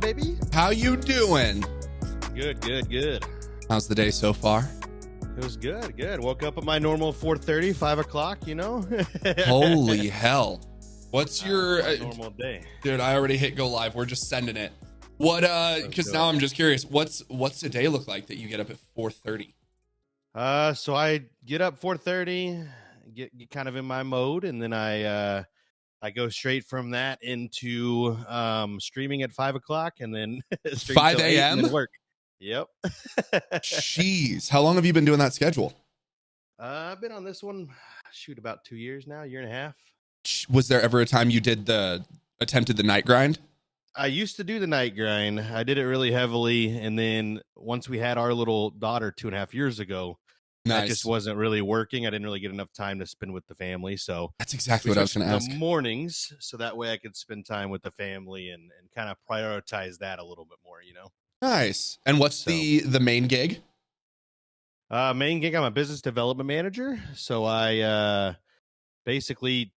on, baby? How you doing? Good. How's the day so far? It was good. Woke up at my normal 4:30, 5 o'clock, you know? Holy hell. What's your... normal day? Dude, I already hit go live. We're just sending it. What, because now I'm just curious, what's the day look like that you get up at 4:30? So I get up 4:30, get kind of in my mode, and then I go straight from that into streaming at 5 o'clock, and then 5 a.m. and then work. Yep. Jeez, how long have you been doing that schedule? I've been on this one, about 2 years now, year and a half. Was there ever a time you attempted the night grind? I used to do the night grind. I did it really heavily, and then once we had our little daughter 2.5 years ago, that just wasn't really working. I didn't really get enough time to spend with the family, so that's exactly what I was going to ask. The mornings, so that way I could spend time with the family and kind of prioritize that a little bit more, you know. Nice. And what's the main gig? Main gig, I'm a business development manager, so I basically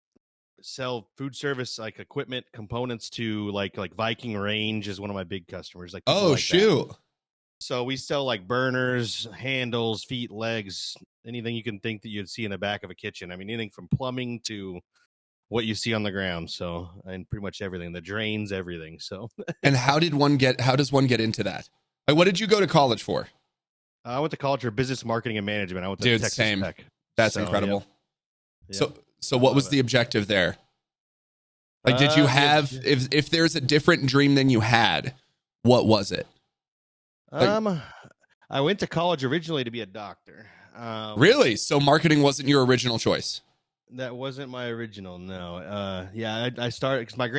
sell food service like equipment components to like Viking Range is one of my big customers. Like, oh, like shoot. That. So we sell like burners, handles, feet, legs, anything you can think that you'd see in the back of a kitchen. I mean, anything from plumbing to what you see on the ground. So, and pretty much everything, the drains, everything. So, and how does one get into that? Like, what did you go to college for? I went to college for business marketing and management. I went to Texas Tech. That's incredible. Yep. So what was the objective there? Like, did you have, if there's a different dream than you had, what was it? Like, I went to college originally to be a doctor. Really? So marketing wasn't your original choice? That wasn't my original. No. I started because my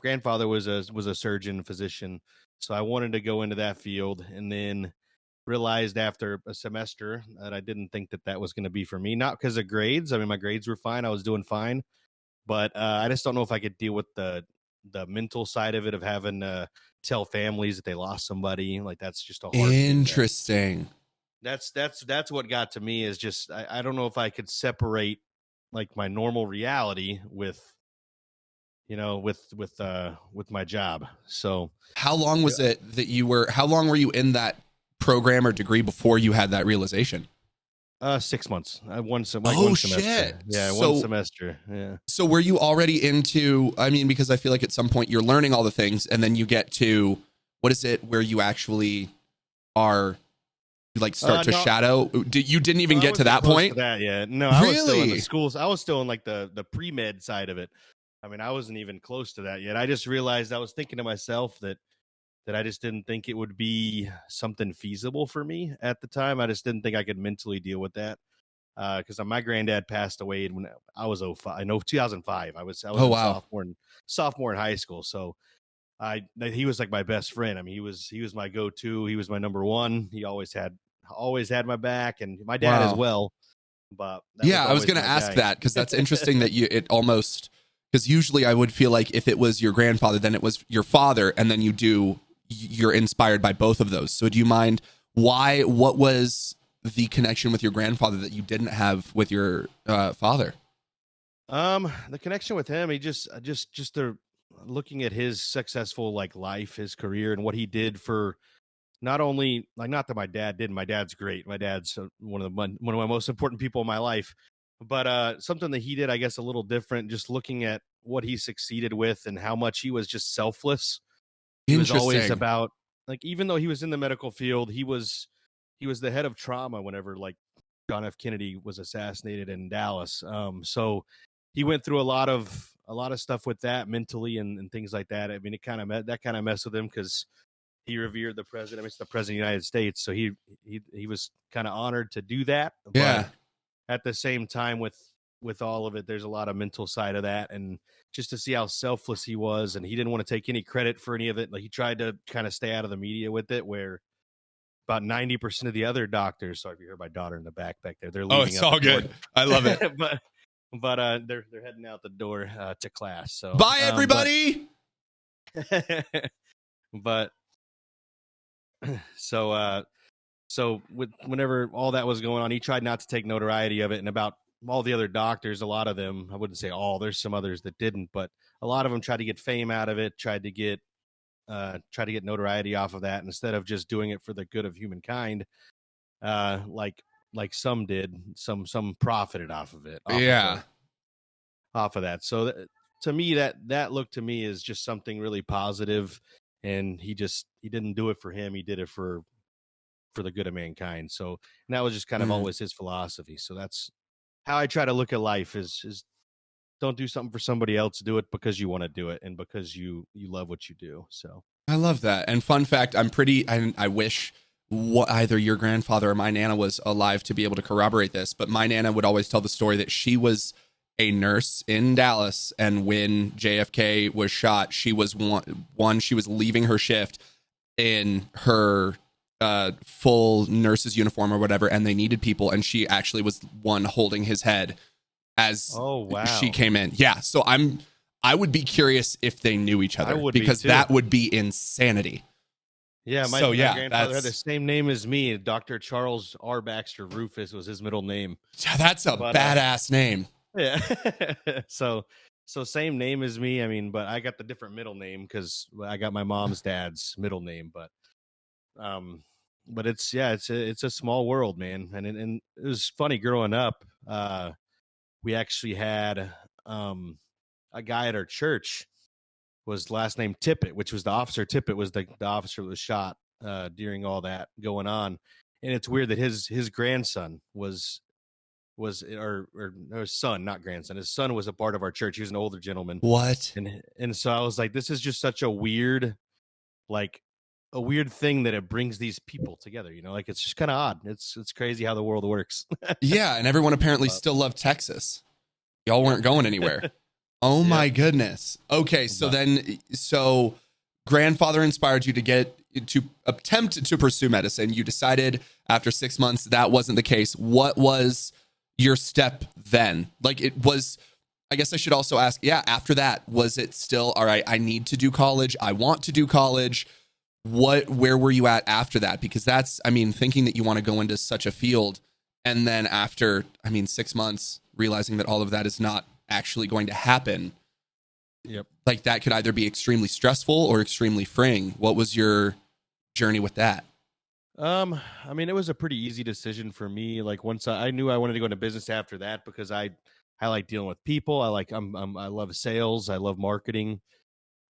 grandfather was a surgeon, physician. So I wanted to go into that field, and then realized after a semester that I didn't think that was going to be for me. Not because of grades. I mean, my grades were fine. I was doing fine, but I just don't know if I could deal with the mental side of it, of having to tell families that they lost somebody. Like, that's just a hard interesting thing. That's what got to me, is just I don't know if I could separate like my normal reality with, you know, with my job. So how long was it that how long were you in that program or degree before you had that realization? 6 months. One semester. Shit. Yeah, one semester. Yeah. So were you already into, I mean, because I feel like at some point you're learning all the things, and then you get to, what is it where you actually are, like, start to shadow? You didn't even get to that point? No, I was still in the schools. I was still in like the pre-med side of it. I mean, I wasn't even close to that yet. I just realized, I was thinking to myself that I just didn't think it would be something feasible for me at the time. I just didn't think I could mentally deal with that. Because my granddad passed away when I was 2005. I was a sophomore in high school. So he was like my best friend. I mean, he was my go-to. He was my number one. He always had my back, and my dad as well. But yeah, I was going to ask that, because that's interesting that because usually I would feel like if it was your grandfather, then it was your father, and then you're inspired by both of those. So do you mind what was the connection with your grandfather that you didn't have with your father? The connection with him, he just looking at his successful life, his career, and what he did for not only not that my dad did. My dad's great. My dad's one of my most important people in my life. But something that he did, I guess, a little different, just looking at what he succeeded with and how much he was just selfless. He was always about, even though he was in the medical field, he was the head of trauma whenever John F. Kennedy was assassinated in Dallas. So he went through a lot of stuff with that mentally and things like that. I mean, it kind of messed with him, because he revered the president. I mean, it's the president of the United States. So he was kind of honored to do that. Yeah. But at the same time, with all of it, there's a lot of mental side of that, and just to see how selfless he was, and he didn't want to take any credit for any of it. Like, he tried to kind of stay out of the media with it, where about 90% of the other doctors. Sorry if you heard my daughter in the back there. They're leaving. Oh, it's all good. I love it. but they're heading out the door to class. So bye, everybody. So whenever all that was going on, he tried not to take notoriety of it. And about all the other doctors, a lot of them, I wouldn't say all, there's some others that didn't, but a lot of them tried to get fame out of it, tried to get try to get notoriety off of that instead of just doing it for the good of humankind. Like some did, some profited off of it, Yeah. off of that. So to me, that looked to me is just something really positive, and he didn't do it for him. He did it for the good of mankind. So, and that was just kind of Mm. always his philosophy. So that's how I try to look at life: is don't do something for somebody else. Do it because you want to do it and because you love what you do. So I love that. And fun fact, I wish either your grandfather or my Nana was alive to be able to corroborate this, but my Nana would always tell the story that she was a nurse in Dallas. And when JFK was shot, she was she was leaving her shift in her full nurse's uniform or whatever, and they needed people. And she actually was one holding his head as oh wow, she came in. Yeah. So I would be curious if they knew each I other would be because too. that would be insanity. Yeah, So my yeah, grandfather had the same name as me. Dr. Charles R. Baxter Rufus was his middle name. that's a But badass name. yeah. So same name as me. I mean, but I got the different middle name because I got my mom's dad's middle name. Um, but it's a small world, man. And it was funny growing up. We actually had a guy at our church was last name Tippett, which was the officer. Tippett was the officer that was shot during all that going on. And it's weird that his grandson or his son, not grandson. His son was a part of our church. He was an older gentleman, What? and so I was like, this is just such a weird, like a weird thing that it brings these people together. You know, like it's just kind of odd. It's crazy how the world works. Yeah, and everyone apparently But, still loved Texas. Y'all weren't yep. going anywhere. Oh Yep. my goodness. Okay, so grandfather inspired you to attempt to pursue medicine. You decided after 6 months that wasn't the case. What was your step then? Like it was, I guess I should also ask, yeah, after that, was it still, all right, I need to do college. I want to do college. Where were you at after that? Because that's, I mean, thinking that you want to go into such a field and then after, I mean, 6 months, realizing that all of that is not actually going to happen. Yep. Like that could either be extremely stressful or extremely freeing. What was your journey with that? I mean, it was a pretty easy decision for me. Like once I knew I wanted to go into business after that because I like dealing with people. I love sales. I love marketing.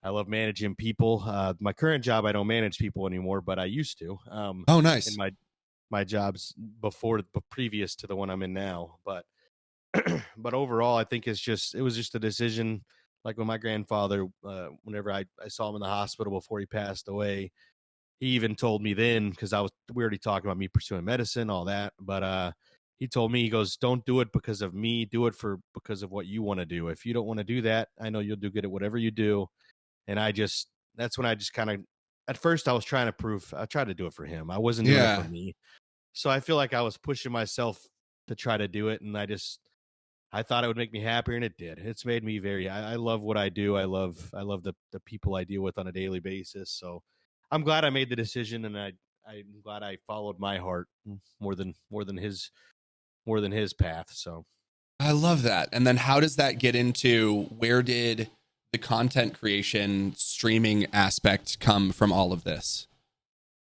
I love managing people. My current job, I don't manage people anymore, but I used to. Oh, In nice. my jobs previous to the one I'm in now. But but overall, I think it was just a decision. Like when my grandfather, whenever I saw him in the hospital before he passed away, he even told me then because we already talked about me pursuing medicine, all that. But he told me, he goes, "Don't do it because of me. Do it because of what you want to do. If you don't want to do that, I know you'll do good at whatever you do." And that's when I just kind of, at first I tried to do it for him. I wasn't doing it for Yeah. me. So I feel like I was pushing myself to try to do it. And I thought it would make me happier, and it did. It's made me I love what I do. I love the people I deal with on a daily basis. So I'm glad I made the decision, and I'm glad I followed my heart more than his path. So I love that. And then how does that get into where did the content creation streaming aspect come from all of this?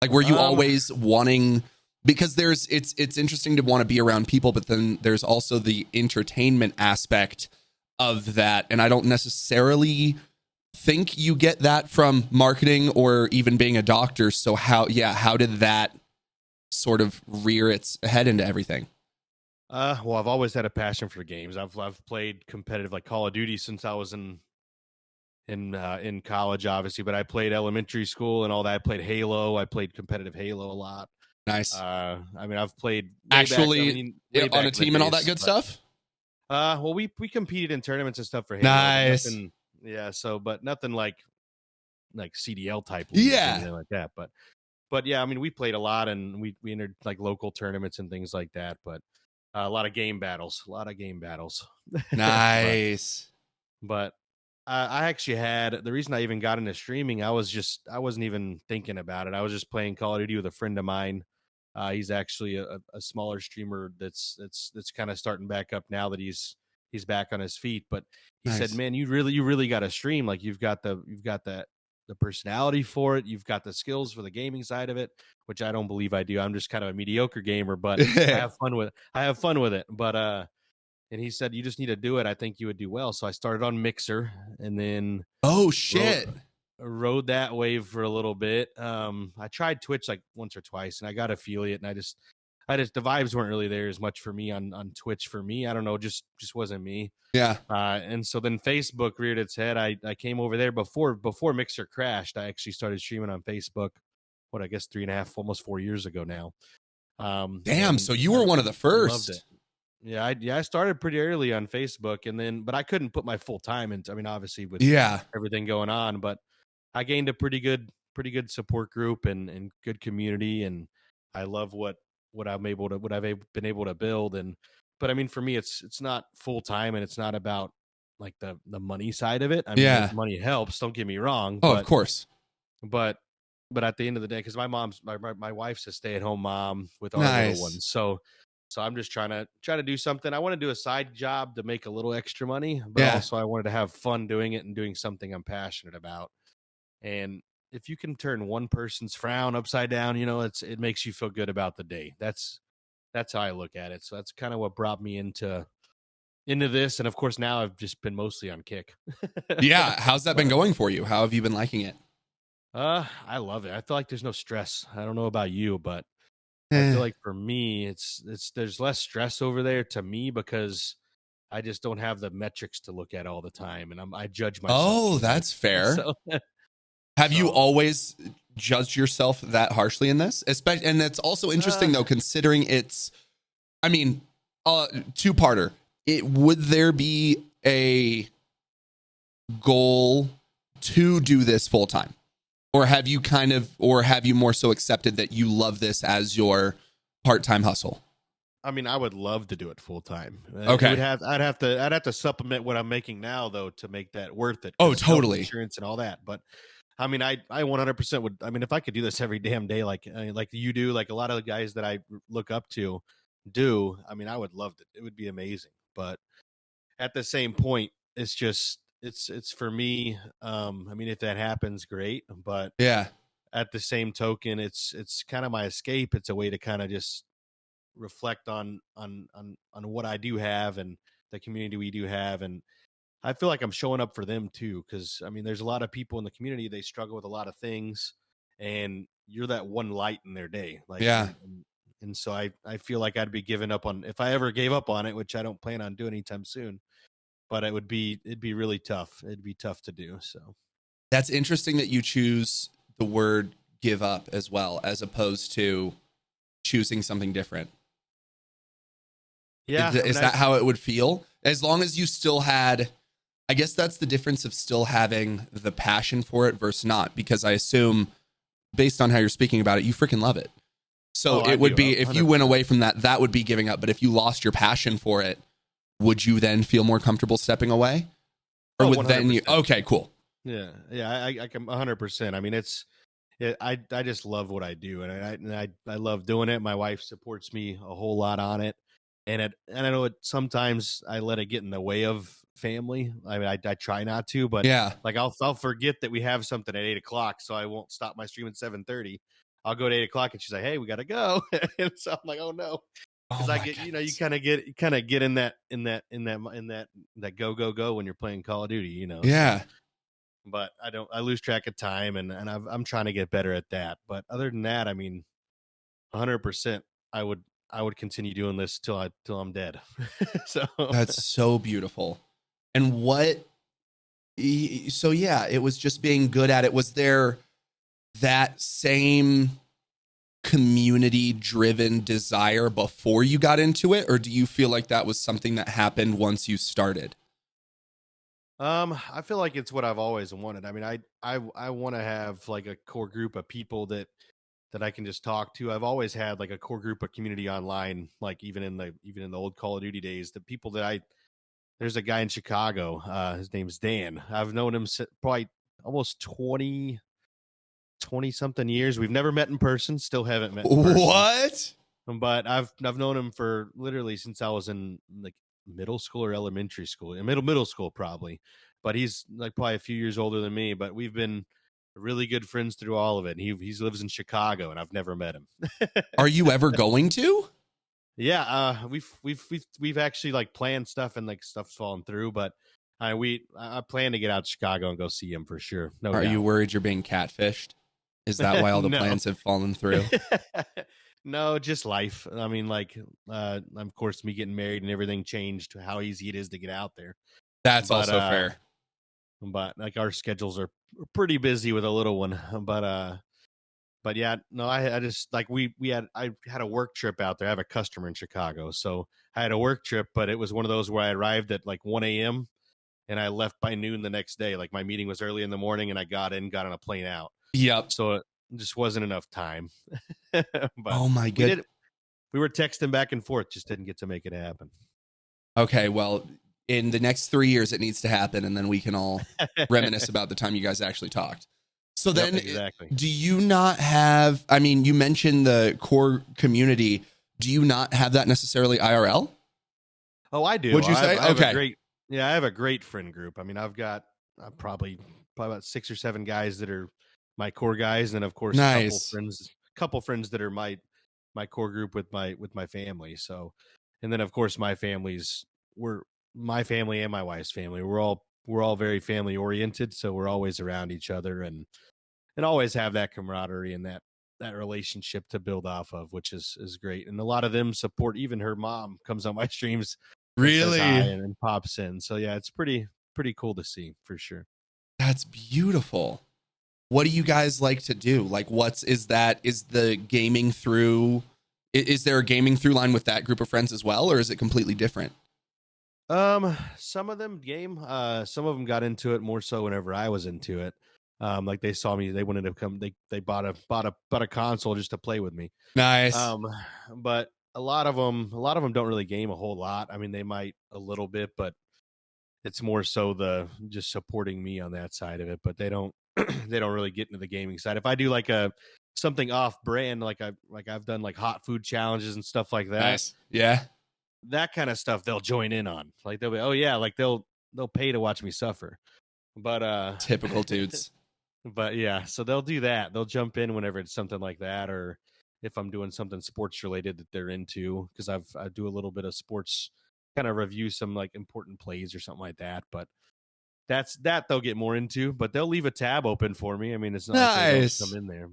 Like were you um always wanting, because it's interesting to want to be around people, but then there's also the entertainment aspect of that. And I don't necessarily think you get that from marketing or even being a doctor. So how did that sort of rear its head into everything? well, I've always had a passion for games. I've played competitive like Call of Duty since I was in college, obviously, but I played elementary school and all that. I played Halo. I played competitive Halo a lot. Nice. I mean, I've played way back. I Actually, mean, way on a back in the team and all that days. good But stuff. well, we competed in tournaments and stuff for Halo, but Nice. nothing. Yeah, so but nothing like CDL type leagues or Yeah. anything like that. But yeah, I mean, we played a lot and we entered like local tournaments and things like that. But a lot of game battles, a lot of game battles. but Nice. but I actually had the reason I even got into streaming. I wasn't even thinking about it. I was just playing Call of Duty with a friend of mine. He's actually a smaller streamer that's kind of starting back up now that he's back on his feet. But he said, Nice. "Man, you really got to stream. Like you've got that the personality for it. You've got the skills for the gaming side of it, which I don't believe I do. I'm just kind of a mediocre gamer, but I have fun with it. But and he said, you just need to do it. I think you would do well. So I started on Mixer, and then Oh rode shit. rode that wave for a little bit. I tried Twitch like once or twice, and I got affiliate, and I just the vibes weren't really there as much for me on Twitch. For me, I don't know, just wasn't me. Yeah. And so then Facebook reared its head. I came over there before Mixer crashed. I actually started streaming on Facebook. What, I guess 3.5, almost 4 years ago now. Damn. And So you I were one of the loved it. first. Yeah, I started pretty early on Facebook, and then but I couldn't put my full time into. I mean, obviously with Yeah. everything going on, but I gained a pretty good support group and good community, and I love what I've been able to build. And but I mean, for me, it's not full time, and it's not about like the money side of it. I mean, Yeah. there's money helps. Don't get me wrong, Oh, of course. but but at the end of the day, because my wife's a stay at home mom with our little Nice. ones, so I'm just trying to do something. I want to do a side job to make a little extra money, but Yeah. also I wanted to have fun doing it and doing something I'm passionate about. And if you can turn one person's frown upside down, it makes you feel good about the day. That's how I look at it. So that's kind of what brought me into this. And of course, now I've just been mostly on Kick. Yeah. How's that been But going for you? How have you been liking it? I love it. I feel like there's no stress. I don't know about you, but I feel Eh. like for me, it's there's less stress over there to me because I just don't have the metrics to look at all the time, and I judge myself Oh, too much. that's fair. So Have you so always judged yourself that harshly in this? Especially, and it's also interesting though, considering it's, I mean, two-parter. Would there be a goal to do this full time? Or have you more so accepted that you love this as your part-time hustle? I mean, I would love to do it full time. Okay. I'd have to supplement what I'm making now though to make that worth it. Oh, Because health totally. insurance and all that. But I mean, I 100% would. I mean, if I could do this every damn day, like you do, like a lot of the guys that I look up to do. I mean, I would love it. It would be amazing. But at the same point, it's just it's for me. I mean, if that happens, great. But Yeah. at the same token, it's kind of my escape. It's a way to kind of just reflect on what I do have and the community we do have. And I feel like I'm showing up for them too, because I mean, there's a lot of people in the community, they struggle with a lot of things, and you're that one light in their day. Like, Yeah. and so I feel like I'd be giving up on, if I ever gave up on it, which I don't plan on doing anytime soon. But it'd be really tough. It'd be tough to do. So That's interesting that you choose the word give up as well, as opposed to choosing something different. yeah, I Is mean, that how it would feel? As long as you still had, I guess that's the difference of still having the passion for it versus not, because I assume based on how you're speaking about it, you freaking love it. So I it would do, be, if you went 100%. away from that, that would be giving up. But if you lost your passion for it, would you then feel more comfortable stepping away? Or Oh, would then you, 100%. okay, cool. Yeah, yeah, I can 100%. I mean, I just love what I do, and I love doing it. My wife supports me a whole lot on it, and I know it sometimes I let it get in the way of family. I mean, I try not to, but Yeah. like I'll forget that we have something at 8 o'clock, so I won't stop my stream at 7:30. I'll go to 8 o'clock, and she's like, "Hey, we gotta go," and so I'm like, "Oh no," Oh because I my get, you goodness. kind of get in that go when you're playing Call of Duty, so. Yeah. But I lose track of time, and I'm trying to get better at that. But other than that, I mean, 100%, I would continue doing this till I'm dead. So That's so beautiful. And so yeah, it was just being good at it. Was there that same community driven desire before you got into it? Or do you feel like that was something that happened once you started? I feel like it's what I've always wanted. I mean, I want to have like a core group of people that I can just talk to. I've always had like a core group of community online, like even in the old Call of Duty days. The people that I There's a guy in Chicago. His name's Dan. I've known him probably almost 20 something years. We've never met in person. Still haven't met in person. What? But I've known him for literally since I was in like middle school or elementary school. Middle school probably. But he's like probably a few years older than me. But we've been really good friends through all of it. And he lives in Chicago, and I've never met him. Are you ever going to? Yeah, we've actually like planned stuff, and like stuff's falling through, but I plan to get out to Chicago and go see him for sure, no Are you doubt. worried you're being catfished? Is that why all the No. plans have fallen through? No, just life. I mean, like, of course, me getting married and everything changed how easy it is to get out there. That's But also fair. but like our schedules are pretty busy with a little one. But yeah, no, I just like I had a work trip out there. I have a customer in Chicago, so I had a work trip, but it was one of those where I arrived at like 1 a.m. and I left by noon the next day. Like my meeting was early in the morning, and I got on a plane out. Yep. So it just wasn't enough time. But Oh my we good. did. We were texting back and forth, just didn't get to make it happen. Okay, well, in the next 3 years it needs to happen, and then we can all reminisce about the time you guys actually talked. So Yep, then, exactly. do you not have, I mean, you mentioned the core community. Do you not have that necessarily IRL? Oh, I do. Would you say? I have a Okay. great, yeah, I have a great friend group. I mean, I've got probably about 6 or 7 guys that are my core guys, and of course, Nice. couple friends that are my core group with my family. So, and then of course, we're my family and my wife's family. We're all very family oriented, so we're always around each other and always have that camaraderie and that relationship to build off of, which is great. And a lot of them support. Even her mom comes on my streams and says hi Really? and pops in. So yeah, it's pretty cool to see for sure. That's beautiful. What do you guys like to do? Like, is the gaming through, is there a gaming through line with that group of friends as well, or is it completely different? Some of them some of them got into it more so whenever I was into it. Like they saw me, they wanted to come. They bought a console just to play with me. Nice. Um, but a lot of them don't really game a whole lot. I mean, they might a little bit, but it's more so the just supporting me on that side of it. But they don't they don't really get into the gaming side. If I do like a something off brand, I've done like hot food challenges and stuff like that, Nice. Yeah. that kind of stuff they'll join in on. Like they'll be, oh yeah, like they'll pay to watch me suffer. But Typical dudes. but yeah, so they'll do that. They'll jump in whenever it's something like that, or if I'm doing something sports related that they're into, because I do a little bit of sports, kind of review some like important plays or something like that. But that they'll get more into. But they'll leave a tab open for me. I mean, it's not like they don't come Nice. in there,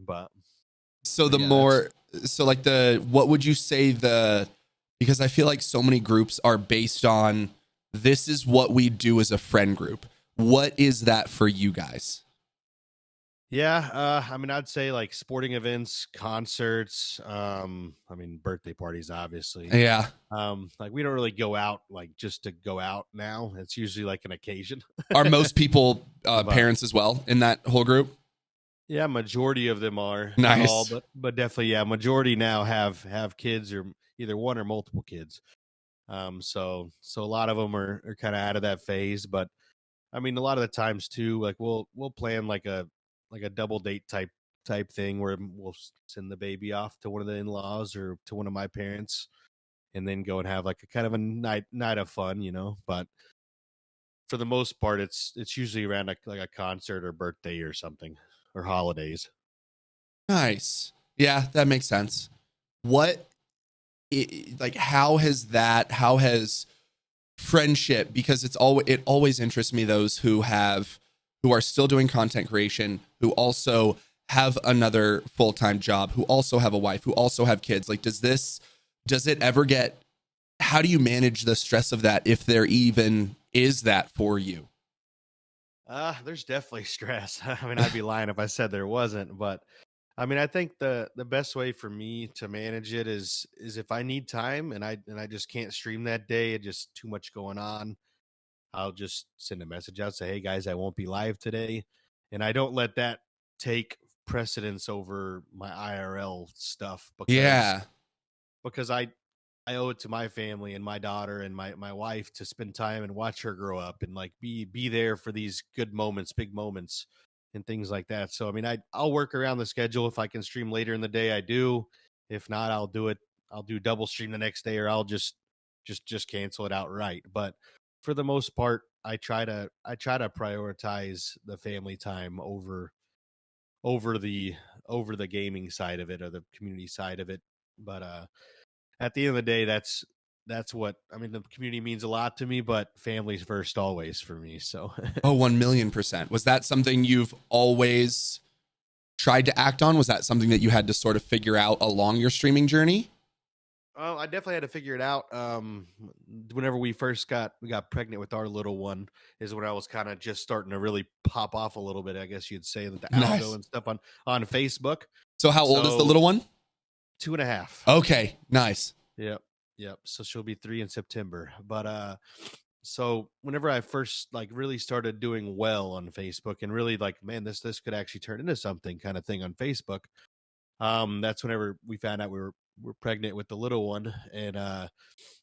So but the yeah, that's more, so like what would you say because I feel like so many groups are based on this is what we do as a friend group. What is that for you guys? yeah. I mean, I'd say like sporting events, concerts. I mean, birthday parties, obviously. Yeah. Like we don't really go out like just to go out now. It's usually like an occasion. Are most people But parents as well in that whole group? yeah, majority of them are, not all, Nice. but definitely, yeah, majority now have kids or either one or multiple kids. So a lot of them are kind of out of that phase. But I mean, a lot of the times too, like we'll plan like a double date type thing where we'll send the baby off to one of the in-laws or to one of my parents, and then go and have like a kind of a night of fun, But for the most part, it's usually around like a concert or birthday or something or holidays. Nice. Yeah, that makes sense. What, like, how has friendship, because it always interests me those who are still doing content creation, who also have another full-time job, who also have a wife, who also have kids. Like, does it ever get, how do you manage the stress of that, if there even is that for you? There's definitely stress. I mean, I'd be lying if I said there wasn't, but I mean, I think the best way for me to manage it is if I need time and I just can't stream that day, and just too much going on, I'll just send a message out, say, "Hey guys, I won't be live today," and I don't let that take precedence over my IRL stuff Yeah. because I owe it to my family and my daughter and my wife to spend time and watch her grow up and like be there for these good moments, big moments, and things like that. So I mean, I'll work around the schedule. If I can stream later in the day, I do. If not, I'll do it. I'll do double stream the next day, or I'll just cancel it outright. But for the most part, I try to prioritize the family time over the gaming side of it or the community side of it. But at the end of the day, that's what I mean. The community means a lot to me, but family's first always for me. So Oh, 1,000,000%. Was that something you've always tried to act on? Was that something that you had to sort of figure out along your streaming journey? I definitely had to figure it out. Whenever we got pregnant with our little one, is when I was kind of just starting to really pop off a little bit. I guess you'd say that the algo Nice. and stuff on Facebook. So how old is the So little one? 2.5. Okay, nice. Yep, yep. So she'll be 3 in September. But so whenever I first like really started doing well on Facebook and really like, man, this could actually turn into something kind of thing on Facebook. That's whenever we found out we're pregnant with the little one, and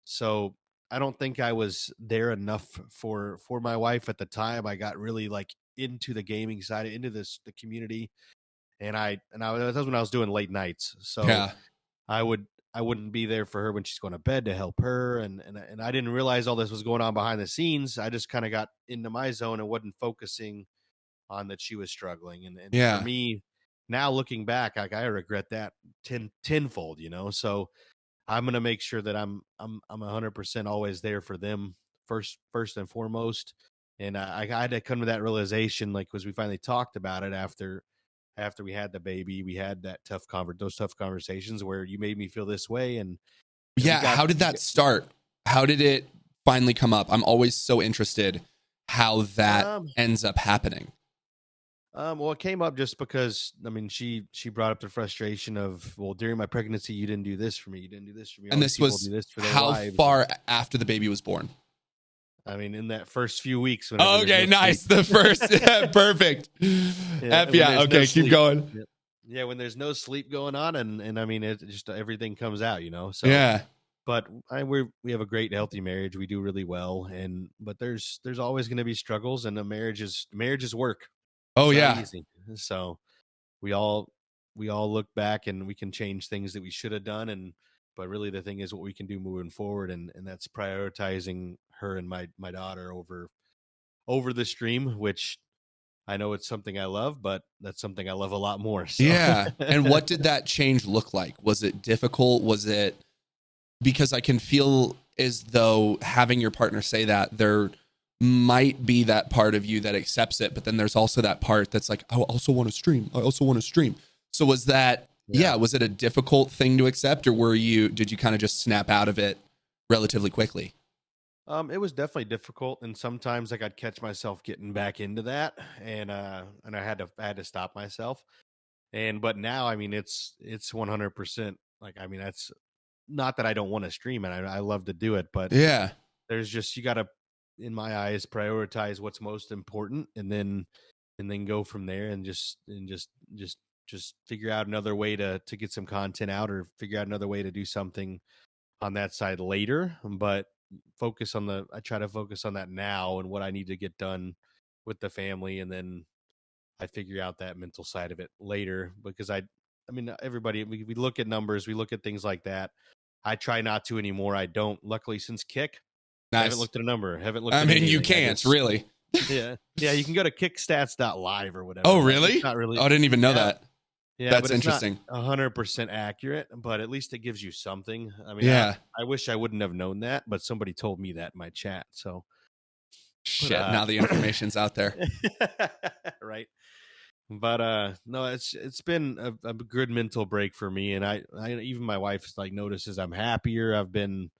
so I don't think I was there enough for my wife at the time. I got really like into the gaming side, into the community, and that was when I was doing late nights. So Yeah. I would I wouldn't be there for her when she's going to bed to help her, and I didn't realize all this was going on behind the scenes. I just kind of got into my zone and wasn't focusing on that she was struggling, and for Yeah. me now looking back, like I regret that tenfold, so I'm gonna make sure that I'm 100% always there for them first and foremost. And I had to come to that realization, like, because we finally talked about it after we had the baby. We had those tough conversations where you made me feel this way, and Yeah. How did that start? How did it finally come up? I'm always so interested how that um ends up happening. well, it came up just because I mean she brought up the frustration of, well, during my pregnancy you didn't do this for me, you didn't do this for me. All And these this people was do this for their how wives. far after the baby was born? I mean, in that first few weeks, whenever there's Okay, no nice. sleep. The first, perfect. Yeah, F and when yeah. there's no Okay, keep sleep. going. Yep. Yeah, when there's no sleep going on, and I mean, it just everything comes out. So, Yeah. but we have a great healthy marriage. We do really well, and but there's always going to be struggles, and a marriage is work. Oh It's not yeah. easy. So we all we all look back and we can change things that we should have done, and but really the thing is what we can do moving forward, and that's prioritizing her and my daughter over the stream, which I know it's something I love, but that's something I love a lot more. So, Yeah. And what did that change look like? Was it difficult? Was it because I can feel as though having your partner say that there might be that part of you that accepts it, but then there's also that part that's like, I also want to stream. I also want to stream. So was that, yeah. yeah, was it a difficult thing to accept, or did you kind of just snap out of it relatively quickly? It was definitely difficult, and sometimes like I'd catch myself getting back into that, and I had to stop myself. And but now, I mean, it's 100%. Like, I mean, that's not that I don't want to stream it. I love to do it, but Yeah. there's just you got to, in my eyes, prioritize what's most important, and then go from there, and just figure out another way to get some content out, or figure out another way to do something on that side later. But I try to focus on that now and what I need to get done with the family, and then I figure out that mental side of it later, because I mean, everybody, we look at numbers, we look at things like that. I try not to anymore. I don't. Luckily, since Kick, haven't Nice. looked at a number, haven't looked I at mean, you anything. I can't just, really. yeah, yeah. You can go to kickstats.live or whatever, Oh, but it's really? not Oh, really. I didn't even know Yeah, that. yeah, That's but it's not interesting. 100% accurate. But at least it gives you something. I mean, Yeah. I wish I wouldn't have known that, but somebody told me that in my chat. So, but Shit. Now the information's out there. right. But no, it's been a good mental break for me, and I even my wife like notices I'm happier. I've been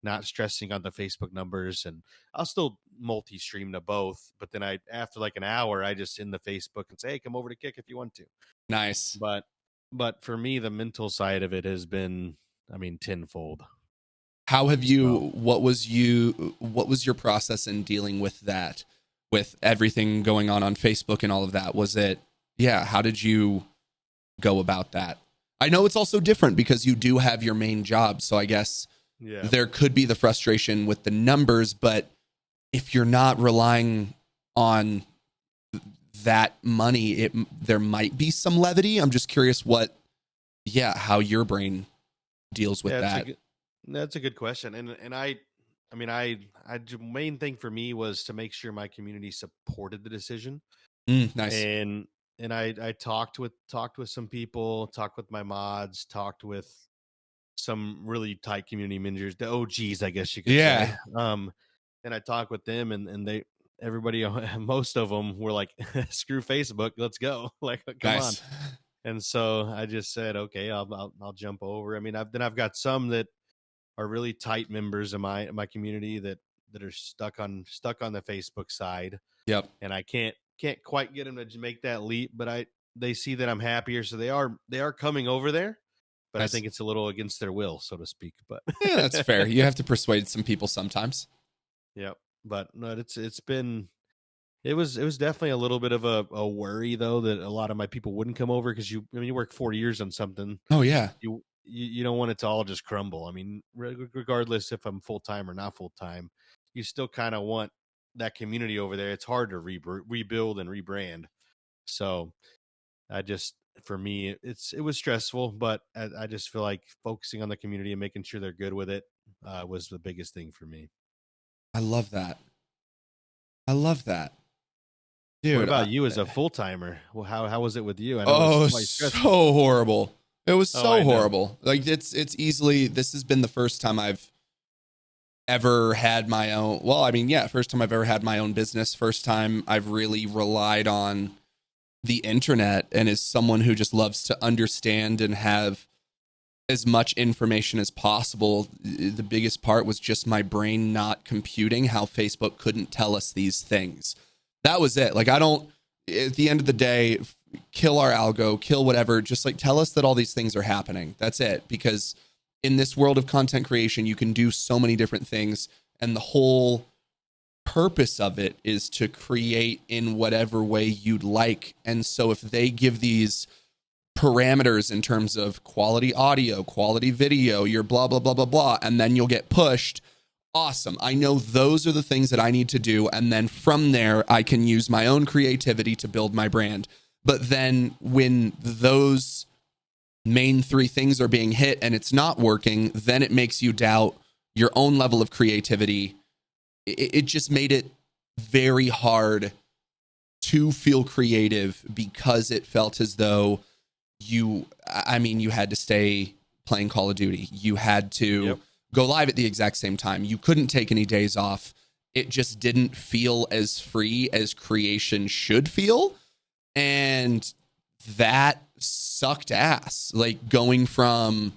not stressing on the Facebook numbers, and I'll still multi-stream to both. But then after like an hour, I just in the Facebook and say, "Hey, come over to Kick if you want to." Nice. But for me, the mental side of it has been, I mean, tenfold. How have So you, what was your process in dealing with that, with everything going on Facebook and all of that? Was it, yeah, how did you go about that? I know it's also different because you do have your main job. So I guess yeah, there could be the frustration with the numbers, but if you're not relying on that money, there might be some levity. I'm just curious how your brain deals with yeah, that. that's a good question, and I mean, the main thing for me was to make sure my community supported the decision, Nice. and and I talked with some people, talked with my mods, talked with some really tight community managers, the OGs, I guess you could say. Yeah. And I talked with them, and they everybody, most of them were like, "Screw Facebook, let's go!" Like, come on. Nice. And so I just said, "Okay, I'll jump over." I mean, I've got some that are really tight members of my community that are stuck on the Facebook side, Yep. and I can't quite get them to make that leap, but they see that I'm happier, so they are coming over there, but I Nice. think it's a little against their will, so to speak. But Yeah, that's fair. You have to persuade some people sometimes. Yep. But no, it's been it was definitely a little bit of a worry though that a lot of my people wouldn't come over because you work 4 years on something, Oh yeah. you don't want it to all just crumble. I mean, regardless if I'm full time or not full time, you still kind of want that community over there. It's hard to rebuild and rebrand. So I just for me it was stressful, but I just feel like focusing on the community and making sure they're good with it was the biggest thing for me. I love that. I love that. What Dude, about you as a full timer? Well, how was it with you? I know oh, it's quite so stressful. horrible. It was Oh, so I know. horrible. Like it's easily, this has been the first time I've ever had my own, well, I mean, yeah, first time I've ever had my own business, first time I've really relied on the internet, and as someone who just loves to understand and have as much information as possible, the biggest part was just my brain not computing how Facebook couldn't tell us these things. That was it. Like, I don't, at the end of the day, kill our algo, kill whatever, just like tell us that all these things are happening. That's it. Because in this world of content creation, you can do so many different things, and the whole purpose of it is to create in whatever way you'd like. And so if they give these parameters in terms of quality audio, quality video, your blah, blah, blah, blah, blah, and then you'll get pushed. Awesome. I know those are the things that I need to do. And then from there, I can use my own creativity to build my brand. But then when those main three things are being hit and it's not working, then it makes you doubt your own level of creativity. It just made it very hard to feel creative because it felt as though you had to stay playing Call of Duty. You had to go live at the exact same time. You couldn't take any days off. It just didn't feel as free as creation should feel. And that sucked ass. Like going from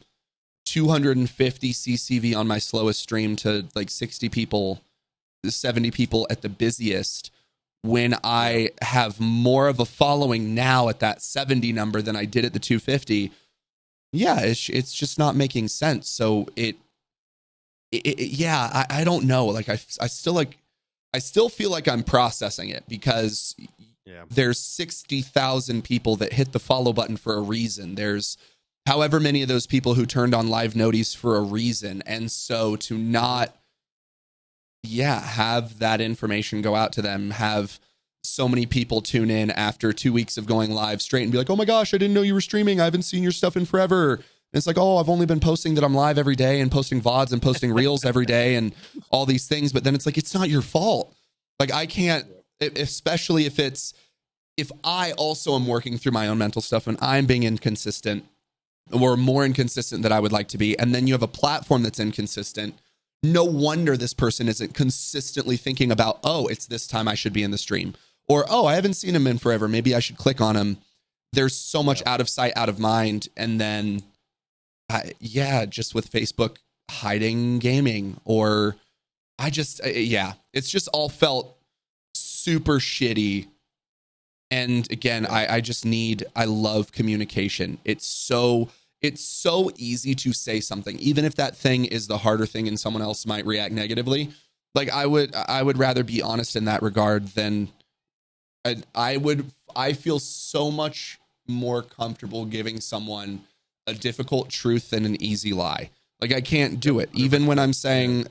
250 CCV on my slowest stream to like 60 people, 70 people at the busiest, when I have more of a following now at that 70 number than I did at the 250. Yeah, it's just not making sense. So I don't know. Like I still feel like I'm processing it because there's 60,000 people that hit the follow button for a reason. There's however many of those people who turned on live noties for a reason. And so to not have that information go out to them, have so many people tune in after 2 weeks of going live straight and be like, oh my gosh, I didn't know you were streaming. I haven't seen your stuff in forever. And it's like, oh, I've only been posting that I'm live every day and posting VODs and posting reels every day and all these things. But then it's like, it's not your fault. Like I can't, especially if I also am working through my own mental stuff and I'm being inconsistent or more inconsistent than I would like to be. And then you have a platform that's inconsistent. No wonder this person isn't consistently thinking about, oh, it's this time I should be in the stream. Or, oh, I haven't seen him in forever. Maybe I should click on him. There's so much out of sight, out of mind. And then, just with Facebook hiding gaming or it's just all felt super shitty. And again, I love communication. It's so easy to say something, even if that thing is the harder thing and someone else might react negatively. Like I would rather be honest in that regard than I feel so much more comfortable giving someone a difficult truth than an easy lie. Like I can't do it. Even when I'm saying,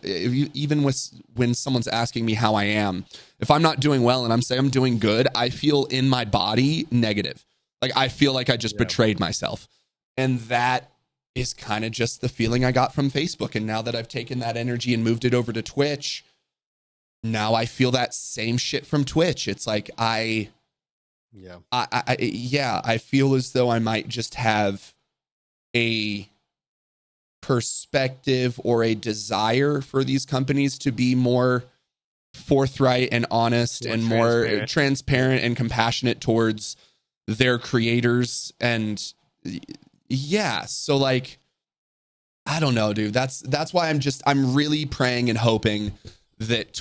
when someone's asking me how I am, if I'm not doing well and I'm saying I'm doing good, I feel in my body negative. Like I feel like I just betrayed myself. And that is kind of just the feeling I got from Facebook. And now that I've taken that energy and moved it over to Twitch, now I feel that same shit from Twitch. It's like, I Yeah. I feel as though I might just have a perspective or a desire for these companies to be more forthright and honest More and more transparent. Yep. transparent and compassionate towards their creators. And yeah, so like, I don't know, dude. That's why I'm really praying and hoping that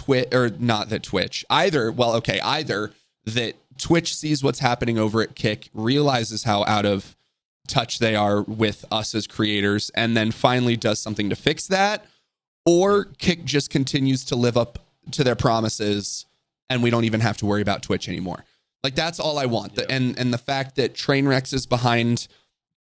either that Twitch sees what's happening over at Kick, realizes how out of touch they are with us as creators, and then finally does something to fix that, or Kick just continues to live up to their promises and we don't even have to worry about Twitch anymore. Like, that's all I want. Yep. And the fact that Trainwreck is behind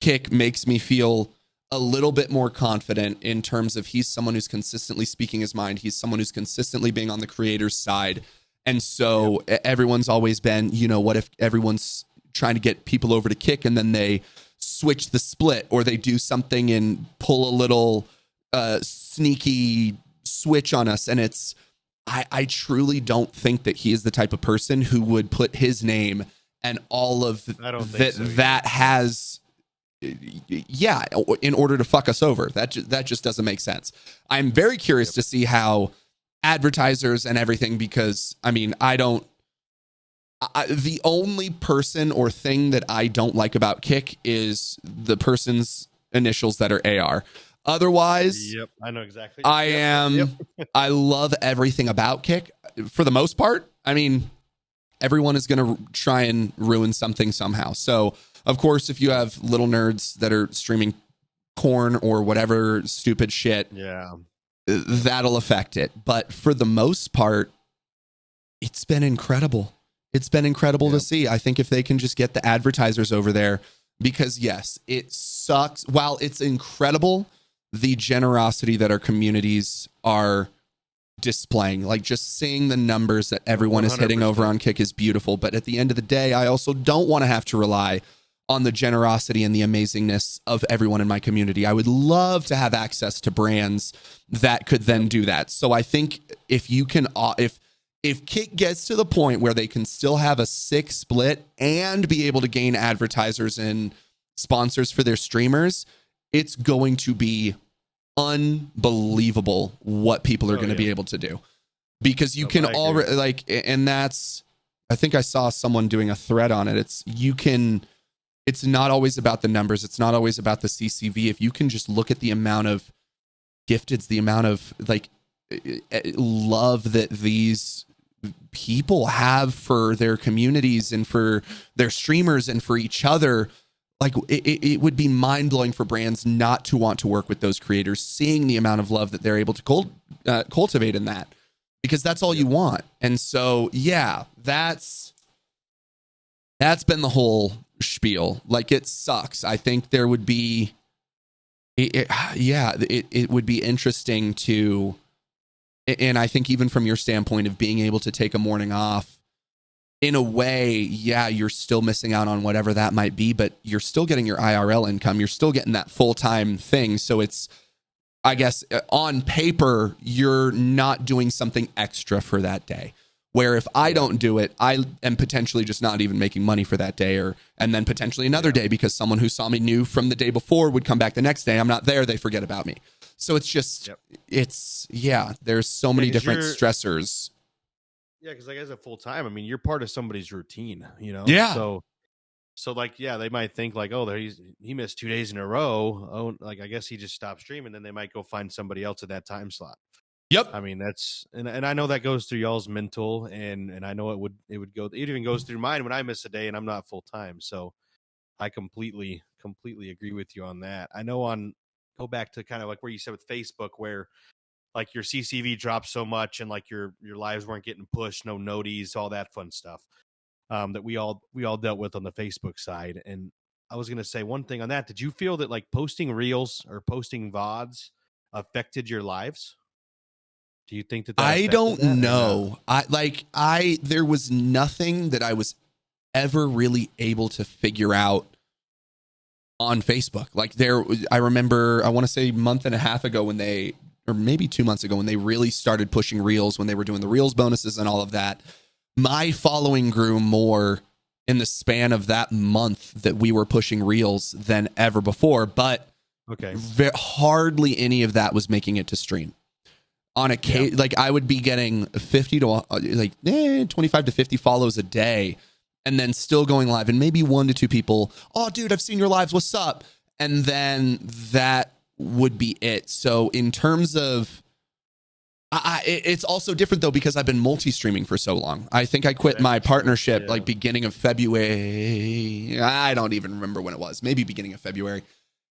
Kick makes me feel a little bit more confident in terms of he's someone who's consistently speaking his mind. He's someone who's consistently being on the creator's side. And so everyone's always been, what if everyone's trying to get people over to Kick and then they switch the split, or they do something and pull a little sneaky switch on us. And I truly don't think that he is the type of person who would put his name and all of that has, in order to fuck us over. That just doesn't make sense. I'm very curious to see how advertisers and everything, because I mean, the only person or thing that I don't like about Kick is the person's initials that are AR. Otherwise, I know exactly. I love everything about Kick for the most part. I mean, everyone is going to try and ruin something somehow. So, of course, if you have little nerds that are streaming corn or whatever stupid shit, that'll affect it. But for the most part, it's been incredible. It's been incredible to see. I think if they can just get the advertisers over there, because yes, it sucks. While it's incredible, the generosity that our communities are displaying, like just seeing the numbers that everyone 100%. Is hitting over on Kick is beautiful. But at the end of the day, I also don't want to have to rely on the generosity and the amazingness of everyone in my community. I would love to have access to brands that could then do that. So I think if you can, if Kick gets to the point where they can still have a 6 split and be able to gain advertisers and sponsors for their streamers, it's going to be unbelievable what people are going to be able to do, because you can already and that's, I think I saw someone doing a thread on it. It's not always about the numbers. It's not always about the CCV. If you can just look at the amount of gifteds, the amount of love that these people have for their communities and for their streamers and for each other, like it would be mind-blowing for brands not to want to work with those creators, seeing the amount of love that they're able to cultivate in that, because that's all you want. And so, that's been the whole spiel. Like, it sucks. I think there would be, it would be interesting to, and I think even from your standpoint of being able to take a morning off, in a way, you're still missing out on whatever that might be, but you're still getting your IRL income. You're still getting that full-time thing. So it's, I guess, on paper, you're not doing something extra for that day. Where if I don't do it, I am potentially just not even making money for that day, and then potentially another day, because someone who saw me new from the day before would come back the next day. I'm not there. They forget about me. So it's just, there's so many different stressors. Yeah, because like as a full time, I mean, you're part of somebody's routine, Yeah. So like, they might think like, oh, he missed 2 days in a row. Oh, like I guess he just stopped streaming. Then they might go find somebody else at that time slot. Yep. I mean, that's, and I know that goes through y'all's mental, and I know it would go. It even goes through mine when I miss a day and I'm not full time. So I completely agree with you on that. I know go back to kind of like where you said with Facebook, where like your CCV dropped so much and like your lives weren't getting pushed, no noties, all that fun stuff that we all dealt with on the Facebook side. And I was going to say one thing on that. Did you feel that like posting reels or posting VODs affected your lives? Do you think that I don't know. There was nothing that I was ever really able to figure out on Facebook. Like I remember, I want to say a month and a half ago or maybe 2 months ago when they really started pushing reels, when they were doing the reels bonuses and all of that, my following grew more in the span of that month that we were pushing reels than ever before, but Okay. hardly any of that was making it to stream. On a case, like I would be getting 50 to 25 to 50 follows a day, and then still going live, and maybe 1 to 2 people, oh dude, I've seen your lives, what's up? And then that would be it. So in terms of it's also different though, because I've been multi-streaming for so long. I think I quit my partnership like beginning of February. I don't even remember when it was. Maybe beginning of February.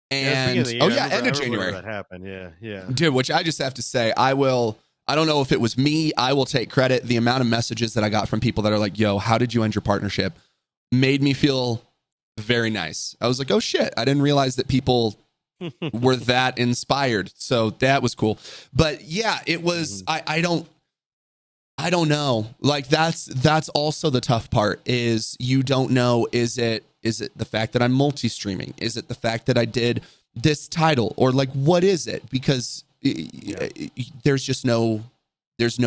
And end of January. That happened. Yeah. Dude, which I just have to say, I don't know if it was me. I will take credit. The amount of messages that I got from people that are like, yo, how did you end your partnership? Made me feel very nice. I was like, oh shit, I didn't realize that people were that inspired. So that was cool. But yeah, it was, I don't know. Like that's also the tough part, is you don't know, is it the fact that I'm multi-streaming? Is it the fact that I did this title? Or like, what is it? Because there's no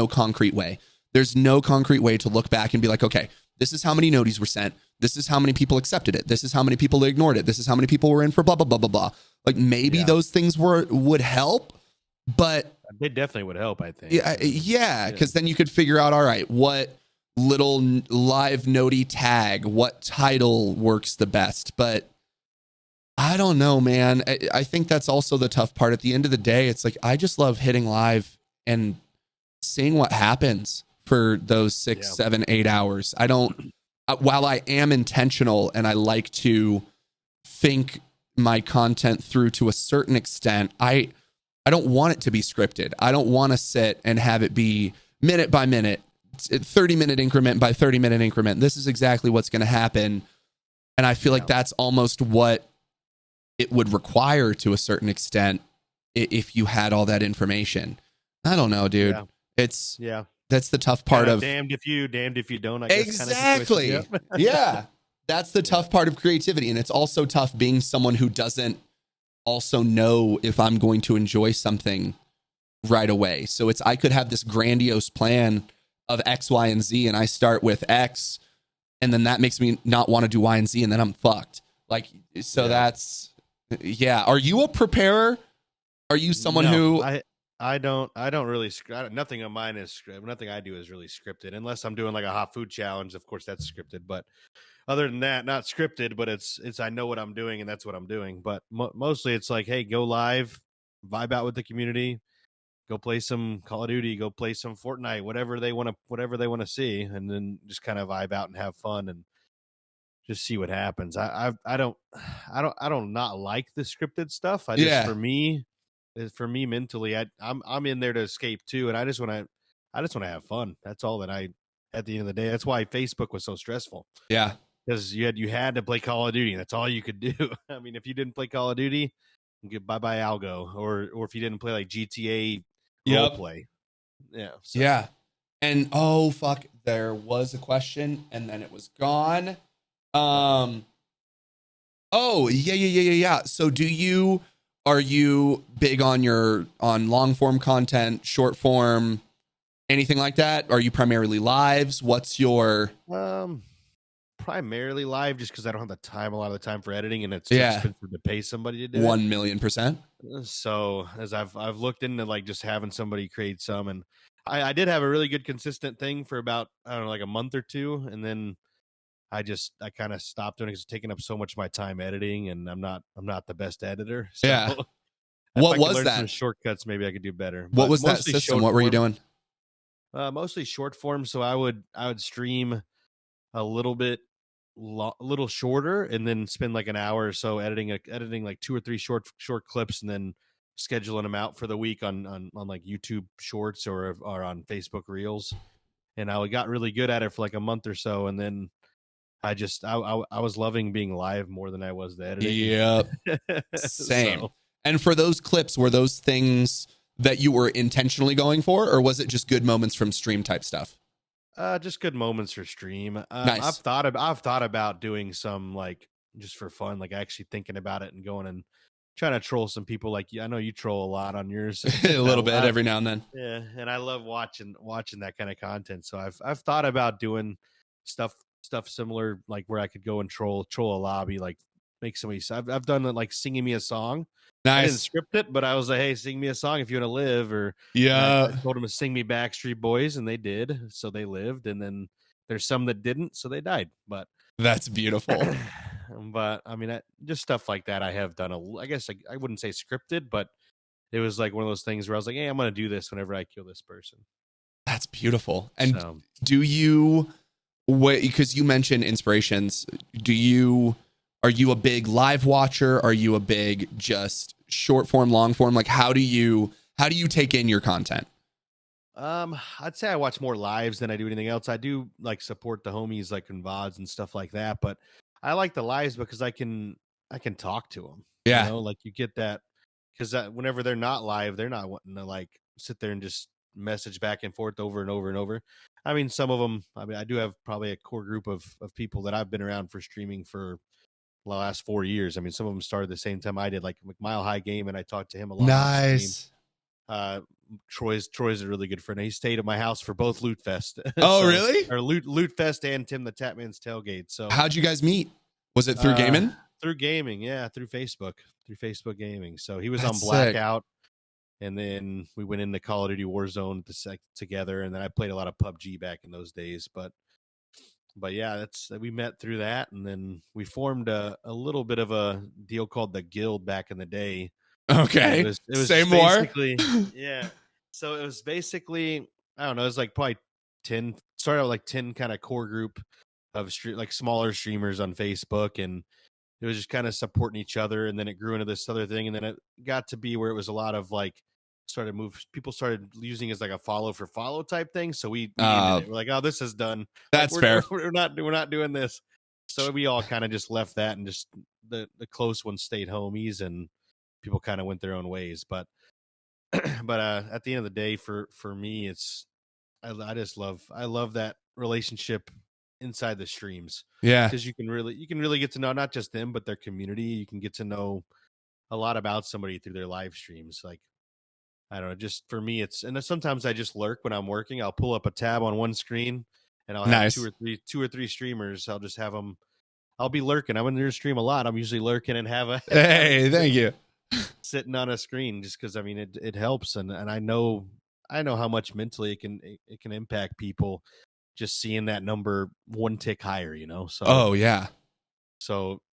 concrete way. There's no concrete way to look back and be like, okay, this is how many noties were sent. This is how many people accepted it. This is how many people ignored it. This is how many people were in for blah, blah, blah, blah, blah. Like maybe those things would help, but they definitely would help, I think. Yeah. Cause then you could figure out, all right, what little live notey tag, what title works the best. But I don't know, man. I think that's also the tough part. At the end of the day, it's like, I just love hitting live and seeing what happens for those 6, 7, 8 hours. I don't, while I am intentional and I like to think my content through to a certain extent, I don't want it to be scripted. I don't want to sit and have it be minute by minute, 30-minute increment by 30-minute increment. This is exactly what's going to happen. And I feel like that's almost what it would require to a certain extent if you had all that information. I don't know, dude. It's that's the tough part of damned if you don't, I guess. Exactly. Kind of Yeah. That's the tough part of creativity. And it's also tough being someone who doesn't also know if I'm going to enjoy something right away. So I could have this grandiose plan of X, Y, and Z, and I start with X, and then that makes me not want to do Y and Z, and then I'm fucked. Like, so that's, Are you a preparer? Are you someone who... I don't really nothing of mine is scripted. Nothing I do is really scripted, unless I'm doing like a hot food challenge. Of course, that's scripted. But other than that, not scripted. But it's I know what I'm doing, and that's what I'm doing. But mostly, it's like, hey, go live, vibe out with the community, go play some Call of Duty, go play some Fortnite, whatever they want to see, and then just kind of vibe out and have fun and just see what happens. I don't not like the scripted stuff. For me mentally, I'm in there to escape too, and I just want to have fun. That's all that at the end of the day. That's why Facebook was so stressful. Yeah, because you had to play Call of Duty, and that's all you could do. I mean, if you didn't play Call of Duty, bye bye Algo, or if you didn't play like GTA role play, so. Yeah. And oh fuck, there was a question, and then it was gone. Oh yeah. So are you big on long form content, short form, anything like that? Are you primarily lives? What's your primarily live, just because I don't have the time a lot of the time for editing, and it's too expensive to pay somebody to do 1,000,000%. So as I've looked into like just having somebody create some, and I did have a really good consistent thing for about, I don't know, like a month or two, and then I kind of stopped doing it because it's taking up so much of my time editing, and I'm not the best editor. So yeah. What was that? Some shortcuts, maybe I could do better. What was that system? What were you doing? Mostly short form. So I would stream a little bit, little shorter, and then spend like an hour or so editing like 2 or 3 short clips, and then scheduling them out for the week on like YouTube Shorts or on Facebook Reels. And I got really good at it for like a month or so, and then I was loving being live more than I was the editing. Yep. Same. So. And for those clips, were those things that you were intentionally going for, or was it just good moments from stream type stuff? Just good moments for stream. Nice. I've thought about doing some, like, just for fun, like actually thinking about it and going and trying to troll some people. Like, I know you troll a lot on yours. A little bit every now and then. Yeah, and I love watching that kind of content. So I've thought about doing stuff stuff similar, like where I could go and troll a lobby, like make somebody. I've done like singing me a song. I didn't Nice. script it, but I was like, "Hey, sing me a song if you want to live." And I Yeah. told them to sing me Backstreet Boys, and they did, so they lived. And then there's some that didn't, so they died. But That's beautiful. but I mean, just stuff like that. I have done I guess I wouldn't say scripted, but it was like one of those things where I was like, "Hey, I'm going to do this whenever I kill this person." That's beautiful. And So do you, because you mentioned inspirations, are you a big live watcher? Are you a big just short form, long form? Like how do you take in your content? I'd say I watch more lives than I do anything else. I do like support the homies like in VODs and stuff like that, but I like the lives because I can talk to them. Yeah. Like you get that because whenever they're not live, they're not wanting to like sit there and just message back and forth over and over and over. I mean, some of them. I mean, I do have probably a core group of people that I've been around for streaming for the last 4 years. I mean, some of them started the same time I did, like Mile High Game, and I talked to him a lot on stream. Nice. uh Troy's a really good friend. He stayed at my house for both Loot Fest. Oh, So really? or Loot Fest and Tim the Tapman's tailgate. So How'd you guys meet? Was it through uh gaming? through gaming, yeah, through Facebook gaming. So he was That's on sick. Blackout, and then we went into Call of Duty Warzone together, and then I played a lot of PUBG back in those days. But yeah, that's we met through that, and then we formed a little bit of a deal called the Guild back in the day. And Okay. it was Say just more. basically, yeah. So it was basically, I don't know, it was like probably 10, started out with like 10 kind of core group of like smaller streamers on Facebook, and it was just kind of supporting each other, and then it grew into this other thing, and then it got to be where it was a lot of like people started using it as like a follow for follow type thing. So we ended Uh, it. We're like, oh, this is done. Like that's fair. we're not doing this. So we all kind of just left that, and just the close ones stayed homies, and people kind of went their own ways. But at the end of the day, for me, it's I love that relationship inside the streams, Yeah. because you can really get to know not just them but their community. You can get to know a lot about somebody through their live streams. Like, I don't know, just for me, it's, and then sometimes I just lurk when I'm working. I'll pull up a tab on one screen, and I'll have two Nice. or three two or three streamers. I'll just have them. I'll be lurking. I'm in their stream a lot. I'm usually lurking and have it Hey, thank you. sitting on a screen, just because I mean it helps, and I know how much mentally it can impact people, just seeing that number one tick higher. So Oh, yeah.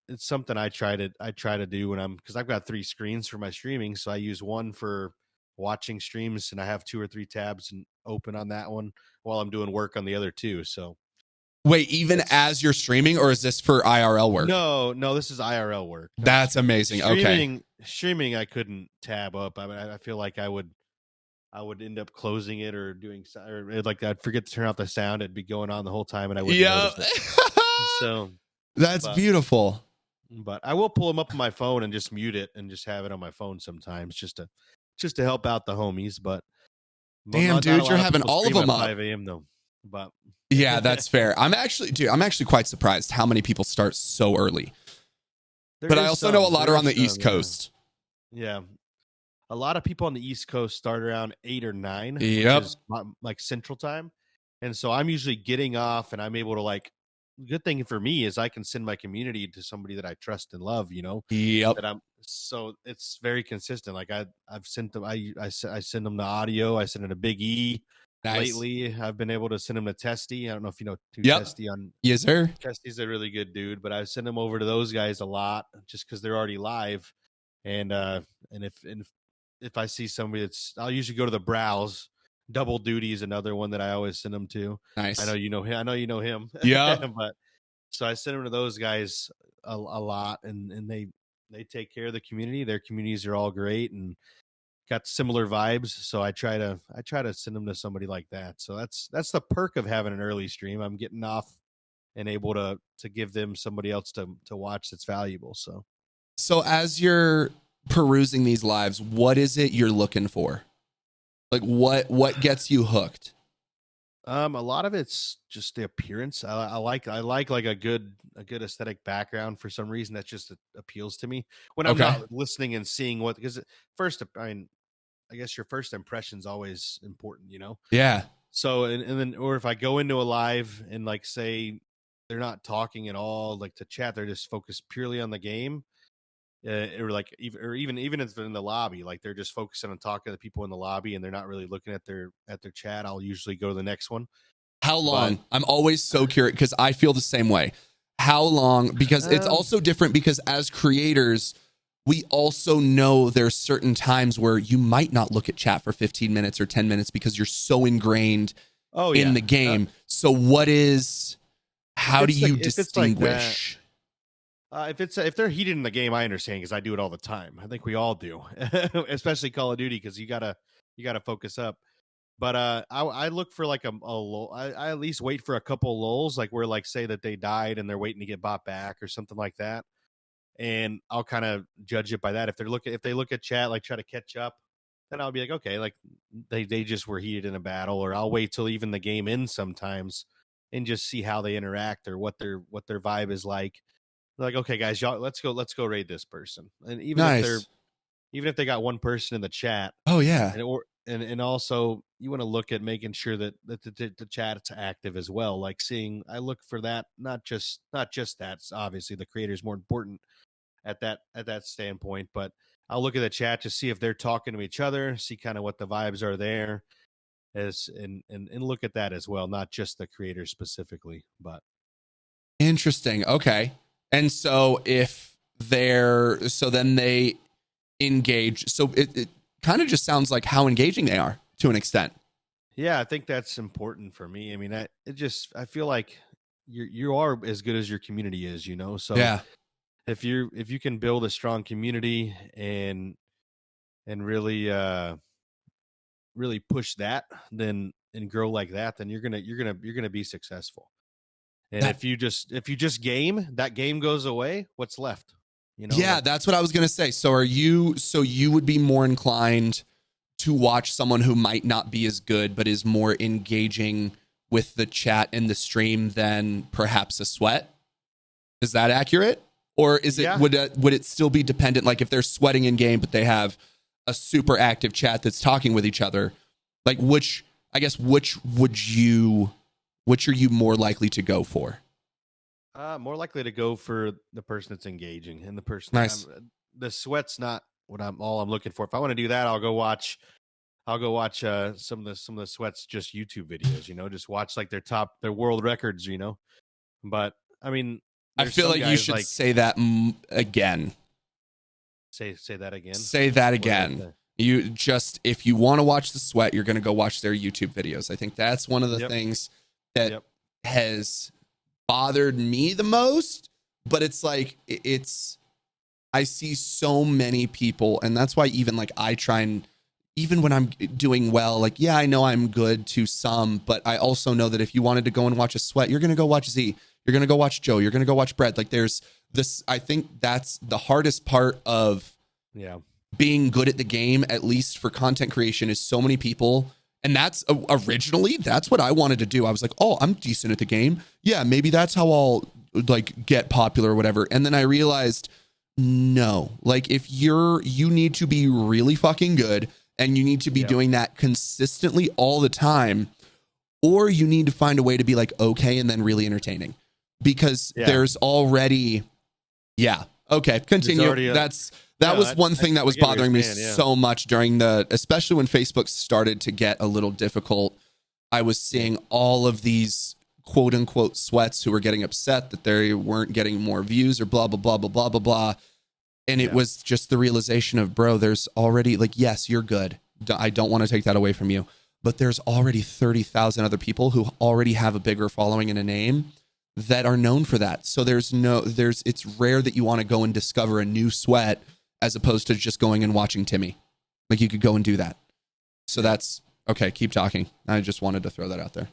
it's something I try to do when because I've got three screens for my streaming. So I use one for watching streams, and I have two or three tabs and open on that one while I'm doing work on the other two. So Wait, even it's as you're streaming, or is this for IRL work? no, this is IRL work. No, That's amazing. Okay. streaming I couldn't tab up. I feel like I would end up closing it or doing or like I'd forget to turn off the sound. It'd be going on the whole time, and I wouldn't Yeah. notice it. So, That's but beautiful. I will pull them up on my phone and just mute it and just have it on my phone sometimes, just to help out the homies. But Damn, not a dude, you're lot of having people all of stream them at up. 5 a.m. though. But Yeah, that's fair. I'm actually quite surprised how many people start so early. But I also know a lot are on the East Coast. Yeah. A lot of people on the East Coast start around 8 or 9, which Yep. is like Central Time. And so I'm usually getting off, and I'm able to like. Good thing for me is I can send my community to somebody that I trust and love. Yep. That I'm so it's very consistent. Like I've sent them. I send them the audio. I send them to Big E. Nice. Lately, I've been able to send them to Testy. I don't know if you know who Yep. Testy on. Yes, sir. Testy's a really good dude, but I send them over to those guys a lot just because they're already live. And if I see somebody I'll usually go to the Browse. Double Duty is another one that I always send them to. I know Nice. you know him. I know you know him. Yep. But so I send them to those guys a lot, and they take care of the community. Their communities are all great and got similar vibes. So I try to send them to somebody like that. So that's the perk of having an early stream. I'm getting off and able to give them somebody else to watch that's valuable. So as you're perusing these lives, what is it you're looking for? Like what gets you hooked? A lot of it's just the appearance. I like like a good aesthetic background for some reason. That just appeals to me when I'm Okay. not listening and seeing what, because first, I mean, I guess your first impression is always important. Yeah. So and then, or if I go into a live and like say they're not talking at all, like to chat. They're just focused purely on the game. Or like even if they're in the lobby, like they're just focusing on talking to the people in the lobby and they're not really looking at their chat. I'll usually go to the next one. How But long? I'm always so curious because I feel the same way. How long? Because it's also different because as creators, we also know there's certain times where you might not look at chat for 15 minutes or 10 minutes because you're so ingrained in the game. So how do you distinguish? If they're heated in the game, I understand because I do it all the time. I think we all do, especially Call of Duty, because you gotta focus up. But I look for like a lull. I at least wait for a couple lulls, like where like say that they died and they're waiting to get bought back or something like that, and I'll kind of judge it by that. If they look at chat, like try to catch up, then I'll be like, okay, like they just were heated in a battle, or I'll wait till even the game ends sometimes and just see how they interact or what their vibe is like. Like, okay, guys, y'all, let's go raid this person, and Nice. even if they got one person in the chat, Oh yeah. and also you want to look at making sure that the chat's active as well. Like I look for that, not just that. Obviously, the creator is more important at that standpoint, but I'll look at the chat to see if they're talking to each other, see kind of what the vibes are there, and look at that as well, not just the creator specifically, but. Interesting. Okay. And so then they engage. So it kind of just sounds like how engaging they are to an extent. Yeah, I think that's important for me. I mean, I feel like you are as good as your community is, you know. So Yeah. if you can build a strong community and really push that, then and grow like that, then you're gonna be successful. And That, if you just game, that game goes away, what's left? You know, yeah, like that's what I was going to say. So you would be more inclined to watch someone who might not be as good but is more engaging with the chat and the stream than perhaps a sweat? Is that accurate? Or is it yeah. would it still be dependent, like if they're sweating in game but they have a super active chat that's talking with each other? Like which are you more likely to go for? More likely to go for the person that's engaging and the person. Nice. The sweat's not what I'm looking for. If I want to do that, I'll go watch some of the sweats just YouTube videos. You know, just watch like their world records. You know, but I mean, I there's feel some like you guys should like say that again. say that again. Say that What did I again. say? You just, if you want to watch the sweat, you're going to go watch their YouTube videos. I think that's one of the Yep. things that Yep. has bothered me the most. But it's like, I see so many people, and that's why even like I try and, even when I'm doing well, like, yeah, I know I'm good to some, but I also know that if you wanted to go and watch a sweat, you're going to go watch Z. You're going to go watch Joe. You're going to go watch Brett. Like there's this, I think that's the hardest part of being good at the game, at least for content creation, is so many people. And that's originally, that's what I wanted to do. I was like, oh, I'm decent at the game. Yeah, maybe that's how I'll like get popular or whatever. And then I realized, no, like if you need to be really fucking good and you need to be doing that consistently all the time, or you need to find a way to be like, okay, and then really entertaining, because there's already, okay, continue. That was one thing that was bothering me so much during especially when Facebook started to get a little difficult. I was seeing all of these quote unquote sweats who were getting upset that they weren't getting more views or blah, blah, blah, blah, blah, blah, blah. And it was just the realization of, bro, there's already, like, yes, you're good. I don't want to take that away from you, but there's already 30,000 other people who already have a bigger following and a name that are known for that. So it's rare that you want to go and discover a new sweat as opposed to just going and watching Timmy. Like you could go and do that. So that's okay. Keep talking. I just wanted to throw that out there.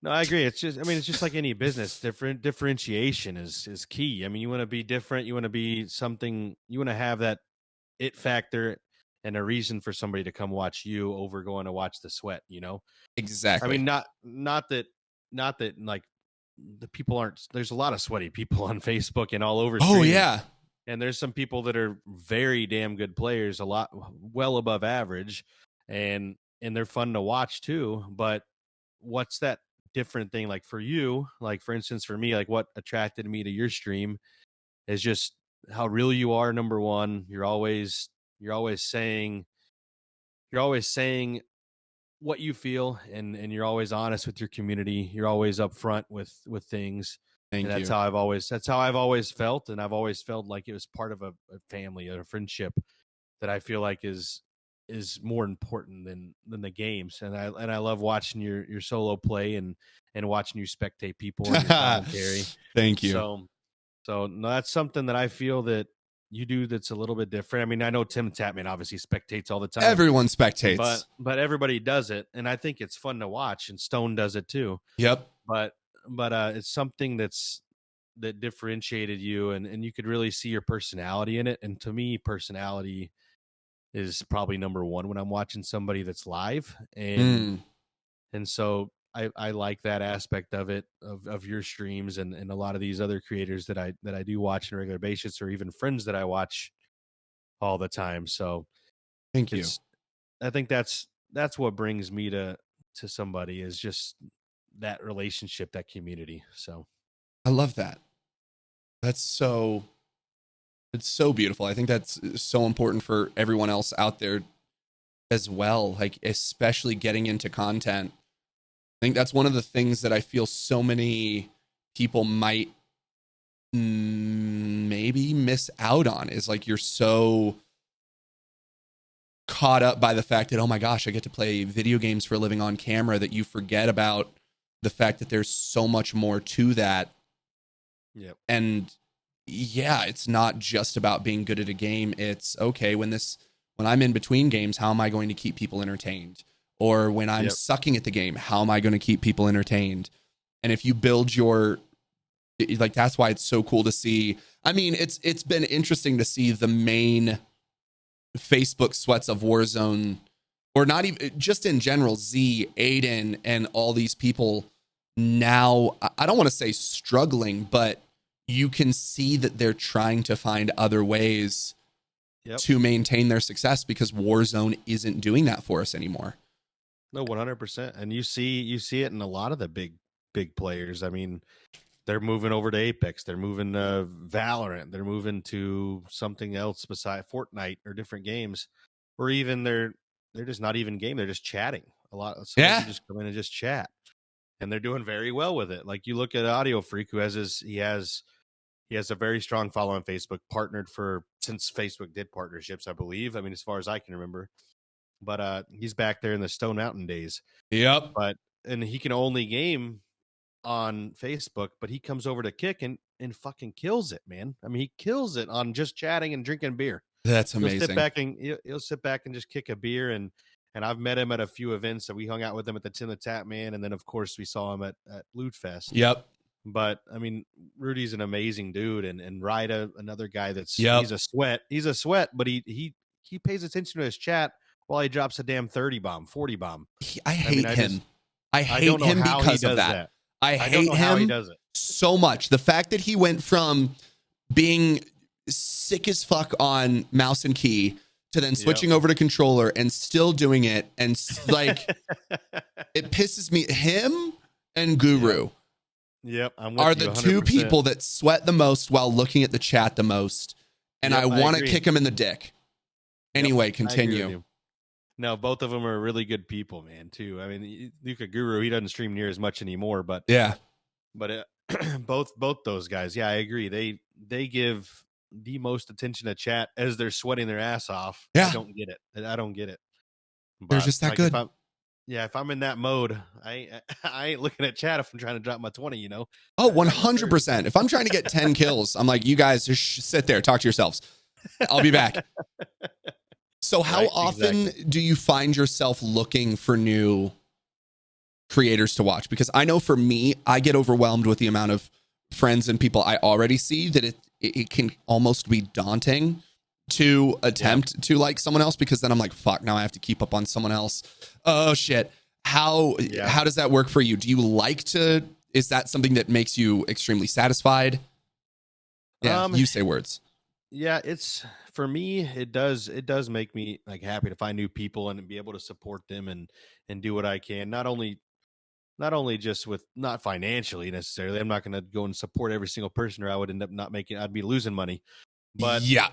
No, I agree. It's just like any business. Differentiation is key. I mean, you want to be different. You want to be something. You want to have that it factor and a reason for somebody to come watch you over going to watch the sweat. You know, exactly. I mean, not that like the people aren't. There's a lot of sweaty people on Facebook and all over. Oh yeah, and there's some people that are very damn good players, a lot well above average, and they're fun to watch too. But what's that different thing. Like for you, like for instance, for me, like what attracted me to your stream is just how real you are. Number one, you're always saying you're always saying what you feel, and you're always honest with your community. You're always upfront with things. And Thank you. that's how I've always felt. And I've always felt like it was part of a family, a friendship that I feel like is more important than the games. And I love watching your solo play and watching you spectate people and your commentary. Thank you. So no, that's something that I feel that you do that's a little bit different. I mean, I know Tim Tapman obviously spectates all the time, Everyone spectates. but everybody does it, and I think it's fun to watch. And Stone does it too. Yep. But it's something that differentiated you, and you could really see your personality in it. And to me, personality is probably number one when I'm watching somebody that's live, and so I like that aspect of it, of your streams and a lot of these other creators that I do watch on a regular basis, or even friends that I watch all the time. So Thank you. it's I think that's what brings me to somebody, is just that relationship, that community. So I love that. That's so it's so beautiful. I think that's so important for everyone else out there as well, like especially getting into content. I think that's one of the things that I feel so many people might maybe miss out on, is like you're so caught up by the fact that, oh my gosh, I get to play video games for a living on camera, that you forget about the fact that there's so much more to that. yep. And yeah, it's not just about being good at a game. It's okay, when I'm in between games, how am I going to keep people entertained? Or when I'm sucking at the game, how am I going to keep people entertained? And if you build like, that's why it's so cool to see. I mean, it's been interesting to see the main Facebook sweats of Warzone, or not even just in general, Z, Aiden, and all these people now, I don't want to say struggling, but you can see that they're trying to find other ways to maintain their success, because Warzone isn't doing that for us anymore. No, 100%. And you see it in a lot of the big players. I mean, they're moving over to Apex, they're moving to Valorant, they're moving to something else beside Fortnite or different games, or even they're just not even game, they're just chatting. Some of them just come in and just chat, and they're doing very well with it. Like you look at Audio Freak, who he has a very strong follow on Facebook, partnered since Facebook did partnerships, I believe. I mean, as far as I can remember. But he's back there in the Stone Mountain days. Yep. And he can only game on Facebook, but he comes over to Kick and fucking kills it, man. I mean, he kills it on just chatting and drinking beer. That's amazing. He'll sit back and just kick a beer, and I've met him at a few events. So we hung out with him at the Tim the Tap Man, and then of course we saw him at Loot Fest. Yep. But I mean, Rudy's an amazing dude, and Ryda, another guy he's a sweat, but he pays attention to his chat while he drops a damn 30 bomb, 40 bomb. I hate him. I hate him because of that. I hate him so much. The fact that he went from being sick as fuck on mouse and key to then switching over to controller and still doing it. And like, it pisses me. Him and Guru are the 100%. Two people that sweat the most while looking at the chat the most. And I want to kick him in the dick. Anyway, continue. No, both of them are really good people, man, too. I mean, Luka Guru, he doesn't stream near as much anymore, but both those guys, I agree. They give the most attention to chat as they're sweating their ass off. I don't get it. But they're just that good. If I'm in that mode, I ain't looking at chat if I'm trying to drop my 20, you know? Oh, 100%. If I'm trying to get 10 kills, I'm like, you guys just sit there, talk to yourselves. I'll be back. So how often do you find yourself looking for new creators to watch? Because I know for me, I get overwhelmed with the amount of friends and people I already see, that it can almost be daunting to attempt to like someone else, because then I'm like, fuck, now I have to keep up on someone else. Oh shit. How does that work for you? Do you is that something that makes you extremely satisfied? Yeah, you say words. Yeah, it's for me, it does make me like happy to find new people and be able to support them and do what I can. Not only not only just with not financially necessarily. I'm not going to go and support every single person, or I would end up not making. I'd be losing money. But Yeah.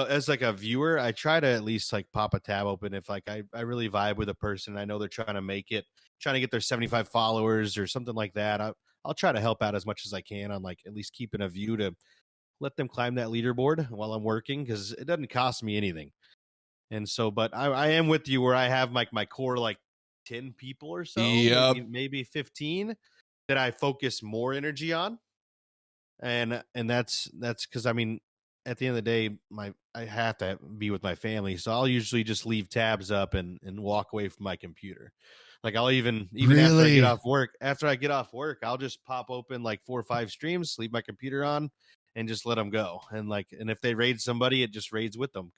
as like a viewer, I try to at least like pop a tab open if like I really vibe with a person. I know they're trying to make it, trying to get their 75 followers or something like that. I'll try to help out as much as I can on like at least keeping a view to let them climb that leaderboard while I'm working, because it doesn't cost me anything. And so, but I am with you where I have like my core like 10 people or so, Yep. maybe 15 that I focus more energy on. And that's because I mean, at the end of the day, I have to be with my family, so I'll usually just leave tabs up and walk away from my computer. Like I'll even Really? after I get off work, I'll just pop open like 4 or 5 streams, leave my computer on, and just let them go. And if they raid somebody, it just raids with them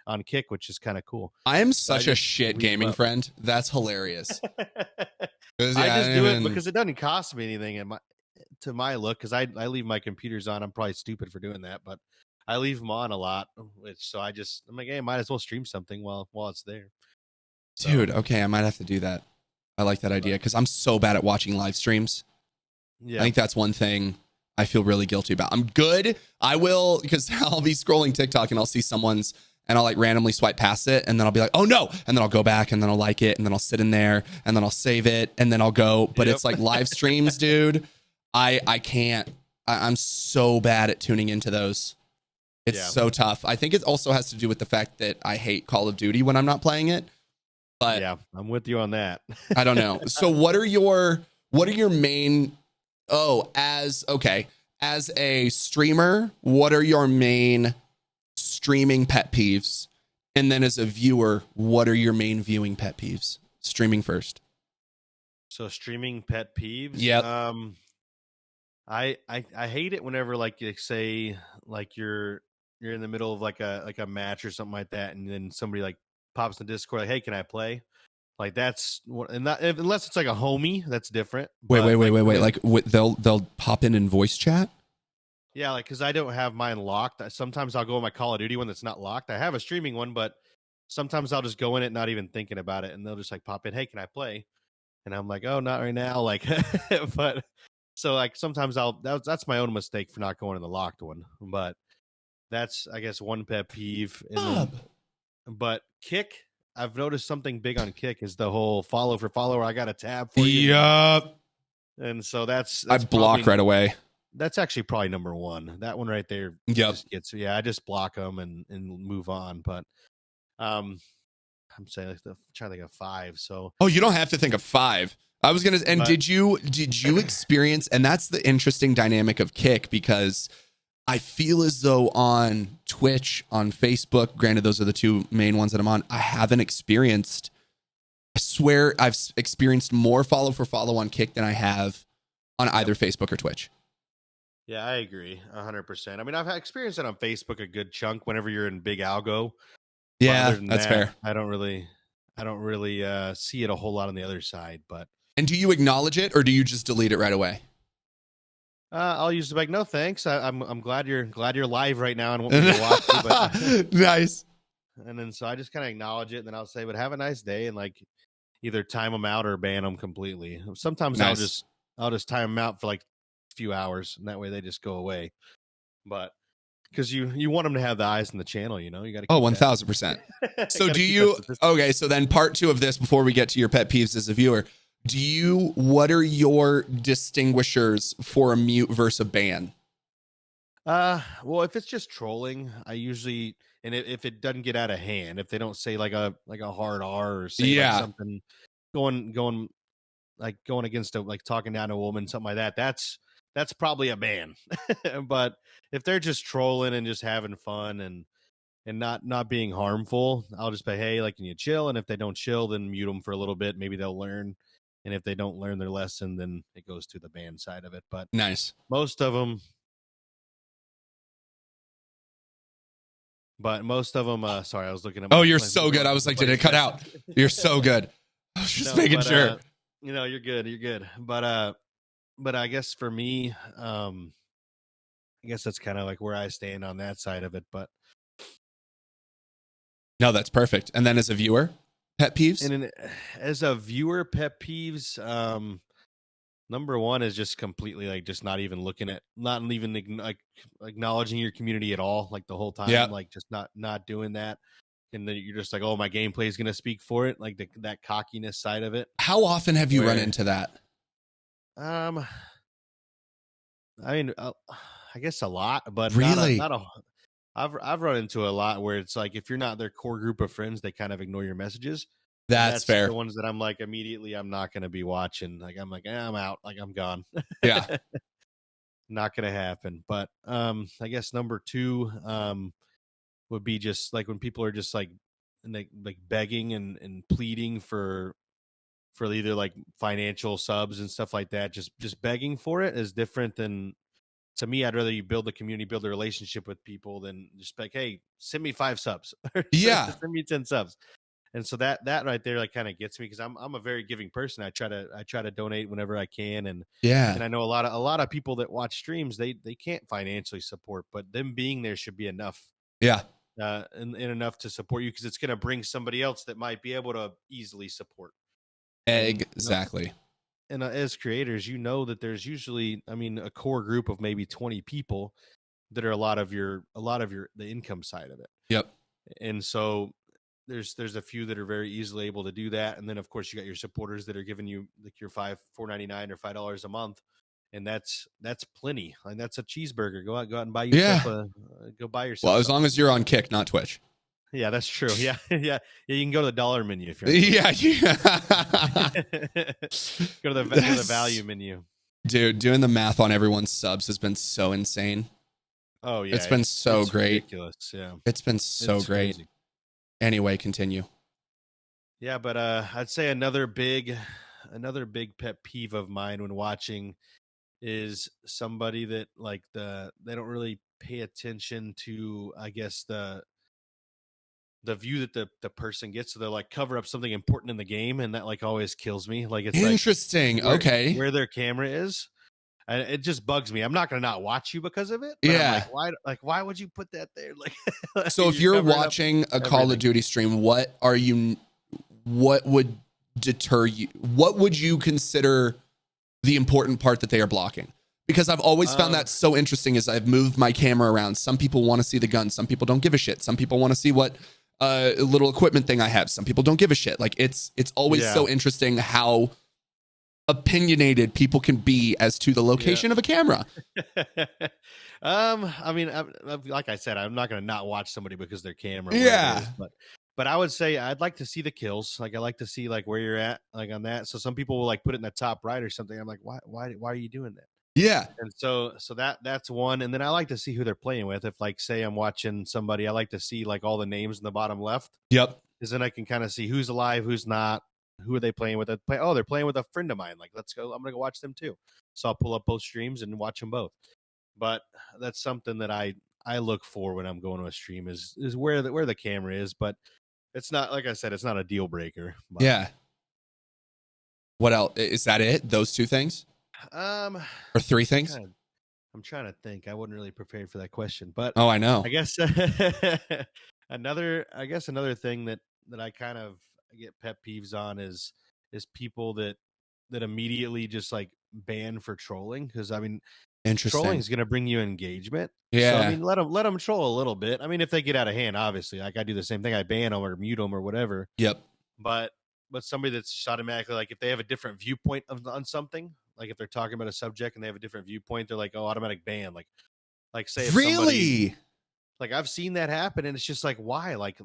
on Kick, which is kind of cool. I am So I such a just shit leave them gaming up. friend. That's hilarious. 'Cause, I yeah, I just didn't do it even. because it doesn't cost me anything, and to my look, because I leave my computers on. I'm probably stupid for doing that, but I leave them on a lot. So I'm like, hey, I might as well stream something while it's there. So, Dude, okay, I might have to do that. I like that idea but because I'm so bad at watching live streams. I yeah, think that's one thing I feel really guilty about. I'm good. I will, because I'll be scrolling TikTok and I'll see someone's and I'll like randomly swipe past it and then I'll be like, oh no. And then I'll go back and then I'll like it and then I'll sit in there and then I'll save it and then I'll go. But yep, it's like live streams, dude. I can't. I'm so bad at tuning into those. It's yeah, so tough. I think it also has to do with the fact that I hate Call of Duty when I'm not playing it. But yeah. I'm with you on that. I don't know. So what are your main as a streamer, what are your main streaming pet peeves? And then as a viewer, what are your main viewing pet peeves? Streaming first. So streaming pet peeves. Yep. I hate it whenever like you say like you're in the middle of like a match or something like that, and then somebody like pops in the Discord like, hey, can I play? Like that's what, and not unless it's like a homie, that's different. Wait, wait, But wait, like wait, when wait. Like they'll pop in voice chat? yeah, like because I don't have mine locked. Sometimes I'll go on my Call of Duty one that's not locked. I have a streaming one, but sometimes I'll just go in it not even thinking about it, and they'll just like pop in, hey, can I play? And I'm like, oh, not right now. Like, but so like sometimes that's my own mistake for not going in the locked one. But that's I guess one pet peeve, and then but Kick. I've noticed something big on Kick is the whole follow for follower. I got a tab for you, Yep. and so that's I that's block probably right away. that's actually probably number one. That one right there Yep. just gets yeah. I just block them and move on. But um, I'm saying like trying to think of five. So, Oh, you don't have to think of five. I was gonna. And but did you experience? And that's the interesting dynamic of Kick because I feel as though on Twitch, on Facebook, granted those are the two main ones that I'm on. I haven't experienced. I swear I've experienced more follow for follow on Kick than I have on either Facebook or Twitch. yeah, I agree 100%. I mean, I've had experienced it on Facebook a good chunk whenever you're in big algo. But Yeah, other than that's that, fair. I don't really see it a whole lot on the other side. But And do you acknowledge it or do you just delete it right away? I'll use the like, no thanks. I'm glad you're live right now and want me to watch you. But Nice. and then so I just kind of acknowledge it, and then I'll say, "But have a nice day," and like either time them out or ban them completely. Sometimes Nice. I'll just time them out for like a few hours, and that way they just go away. But because you want them to have the eyes in the channel, you got to Oh, keep that. 1000%. So Got to do keep that you, statistic. okay, so then part two of this before we get to your pet peeves as a viewer, what are your distinguishers for a mute versus a ban? Well, if it's just trolling, I usually and if it doesn't get out of hand, if they don't say like a hard R or say like Yeah, something going like going against like talking down to a woman, something like that, that's probably a ban. But if they're just trolling and just having fun and not being harmful, I'll just say, hey, like, can you chill? And if they don't chill, then mute them for a little bit. Maybe they'll learn. And if they don't learn their lesson, then it goes to the ban side of it. But nice. most of them, sorry, I was looking at Oh, my you're my, so good. I was my like, did it buddy's cut out? message. You're so good. I was just No, making but sure. you're good. You're good. But I guess for me, I guess that's kind of like where I stand on that side of it. But No, that's perfect. And then as a viewer, pet peeves? and then as a viewer, pet peeves, Number one is just completely like just not even looking at, not even like acknowledging your community at all, like the whole Yeah. time, like just not doing that. And then you're just like, oh, my gameplay is gonna speak for it, like that cockiness side of it. How often have you run Where, into that? um, I mean, I guess a lot, but Really? not a. I've run into a lot where it's like if you're not their core group of friends, they kind of ignore your messages, and That's that's the fair. ones that I'm like immediately I'm not gonna be watching. Like I'm like, I'm out. Like I'm gone. Yeah. Not gonna happen. But I guess number two would be just like when people are just like and like begging and pleading for either like financial subs and stuff like that. Just begging for it is different than, to me. I'd rather you build a community, build a relationship with people than just like, hey, send me 5 subs or send Yeah. me 10 subs. And so that right there like kind of gets me because I'm a very giving person. I try to donate whenever I can, Yeah. and I know a lot of people that watch streams, they can't financially support, but them being there should be enough, Yeah. and enough to support you because it's going to bring somebody else that might be able to easily support. And Exactly. as creators, you know that there's usually, I mean, a core group of maybe 20 people that are a lot of your the income side of it. Yep. And so there's a few that are very easily able to do that, and then of course you got your supporters that are giving you like your 4.99 or $5 a month, and that's plenty, and that's a cheeseburger. Go out and buy yourself Yeah. a go buy Well, yourself as long something. as you're on Kick, not Twitch. Yeah, that's true. Yeah, yeah, yeah. You can go to the dollar menu if you're on Twitch. Yeah. Yeah. Go to the value menu. Dude, doing the math on everyone's subs has been so insane. Oh yeah, It's been so it's great. ridiculous. Yeah, It's been so it's great. crazy. Anyway, continue. Yeah, but I'd say another big pet peeve of mine when watching is somebody that like they don't really pay attention to, I guess, the view that the person gets. So they'll like cover up something important in the game, and that like always kills me. Like it's like Interesting. Okay. where their camera is. And it just bugs me. I'm not gonna not watch you because of it, but I'm Yeah. like, why would you put that there? Like So if you're you're covering up watching a Call of everything. Duty stream, what would deter you? What would you consider the important part that they are blocking? Because I've always found Um, that so interesting as I've moved my camera around. Some people want to see the gun. Some people don't give a shit. Some people want to see what little equipment thing I have. Some people don't give a shit. Like it's always yeah, so interesting how opinionated people can be as to the yeah. location of a camera. I mean, like I said, I'm not gonna not watch somebody because their camera where it Yeah. is, but I would say I'd like to see the kills. Like I like to see like where you're at, like on that. So some people will like put it in the top right or something. I'm like, why are you doing that? Yeah. And so that's one. And then I like to see who they're playing with. If like say I'm watching somebody, I like to see like all the names in the bottom left, Yep. because then I can kind of see who's alive, who's not, who are they playing with. Oh, they're playing with a friend of mine. Like let's go. I'm gonna go watch them too. So I'll pull up both streams and watch them both. But that's something that I look for when I'm going to a stream is where the camera is. But it's not, like I said, it's not a deal breaker. But Yeah. What else? Is that it? Those two things? um, Or three things? I'm trying to think. I wasn't really prepared for that question, but Oh, I know. I guess another thing that I kind of get pet peeves on is people that immediately just like ban for trolling, because I mean trolling Interesting. is going to bring you engagement. So I Yeah. mean let them troll a little bit. I mean if they get out of hand, obviously, like I do the same thing. I ban them or mute them or whatever. Yep. But somebody that's just automatically like if they have a different viewpoint on something, like if they're talking about a subject and they have a different viewpoint, they're like, oh, automatic ban. Like say if somebody, Really? like I've seen that happen, and it's just like why? Like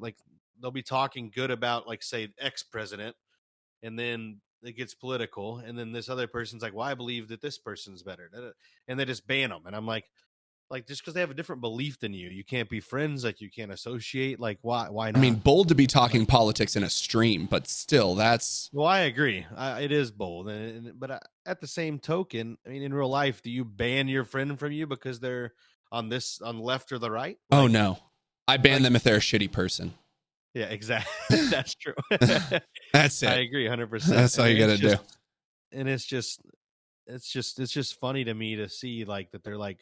they'll be talking good about like say ex president, and then it gets political, and then this other person's like, well, I believe that this person's better, and they just ban them, and I'm like just because they have a different belief than you can't be friends, like you can't associate, like why I mean, not? bold to be Like, talking politics in a stream, but still, that's well, I agree. It is bold, but at the same token, I mean, in real life, do you ban your friend from you because they're on the left or the right? oh no. I ban Like them if they're a shitty person. yeah, exactly. That's true. That's I it. agree, 100%. That's all you gotta do. And it's just funny to me to see like that they're like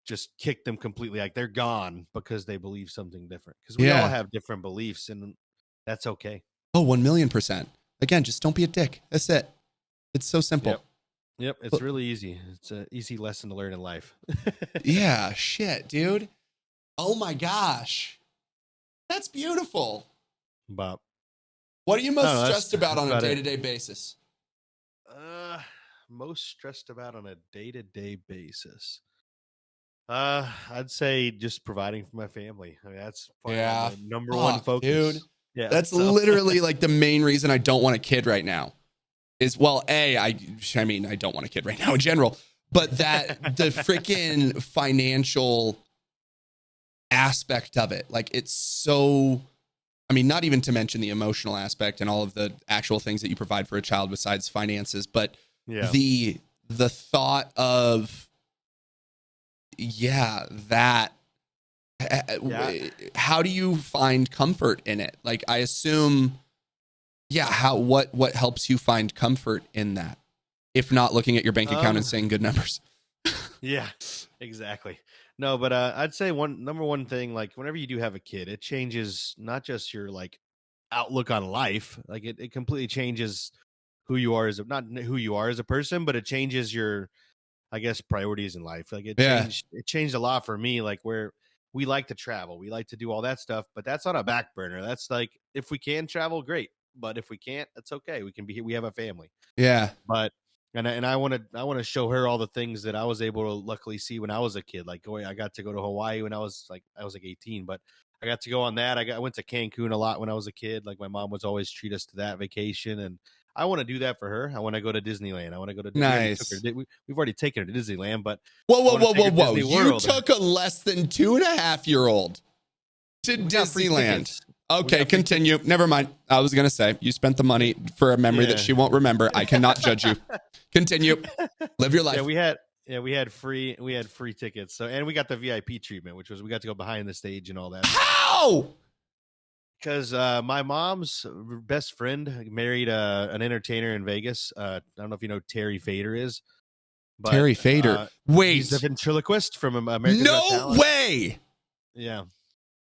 just kick them completely, like they're gone because they believe something different. Because we all Yeah. have different beliefs, and that's okay. Oh, 1,000,000%. Again, just don't be a dick. That's it. It's so simple. Yep. Yep, it's really easy. It's an easy lesson to learn in life. Yeah, shit, dude. Oh my gosh. That's beautiful. But What are you I don't most know. stressed about That's on a about it. day-to-day basis? Uh, Most stressed about on a day-to-day basis. I'd say just providing for my family. I mean, that's probably Yeah, my number one fuck, dude. focus. Yeah. That's So literally like the main reason I don't want a kid right now. Is well, I mean, I don't want a kid right now in general, but that the freaking financial aspect of it, like it's so, I mean, not even to mention the emotional aspect and all of the actual things that you provide for a child besides finances, but yeah. the thought of, yeah, that, Yeah. how do you find comfort in it? Like, I assume, yeah, what helps you find comfort in that? If not looking at your bank account and Um. saying good numbers. Yeah. Exactly. No, but I'd say number one thing, like whenever you do have a kid, it changes not just your like outlook on life. Like it completely changes who you are as a, not who you are as a person, but it changes your, I guess, priorities in life. Like Yeah. it changed a lot for me. Like where we like to travel, we like to do all that stuff, but that's on a back burner. That's like if we can travel, great. But if we can't, that's okay. We can be here. We have a family. Yeah. But and I want to show her all the things that I was able to luckily see when I was a kid. Like I got to go to Hawaii when I was like 18, but I got to go on that. I went to Cancun a lot when I was a kid. Like my mom was always treat us to that vacation, and I want to do that for her. I want to go to Disneyland. I want to go to. We already took her. Nice. We've already taken her to Disneyland, but Whoa, I whoa, want whoa, to take whoa, her to whoa. Disney You World. took a less than 2.5-year-old to We got free Disneyland. tickets. We Okay, got free continue. tickets. Never mind. I was going to say, you spent the money for a memory that Yeah. she won't remember. I cannot judge you. Continue. Live your Yeah, life. we had free tickets. So and we got the VIP treatment, which was we got to go behind the stage and all that. How? Because my mom's best friend married an entertainer in Vegas. I don't know if you know who Terry Fader is, but Terry Fader. he's the Wait. ventriloquist from America's Got No Talent. way. Yeah,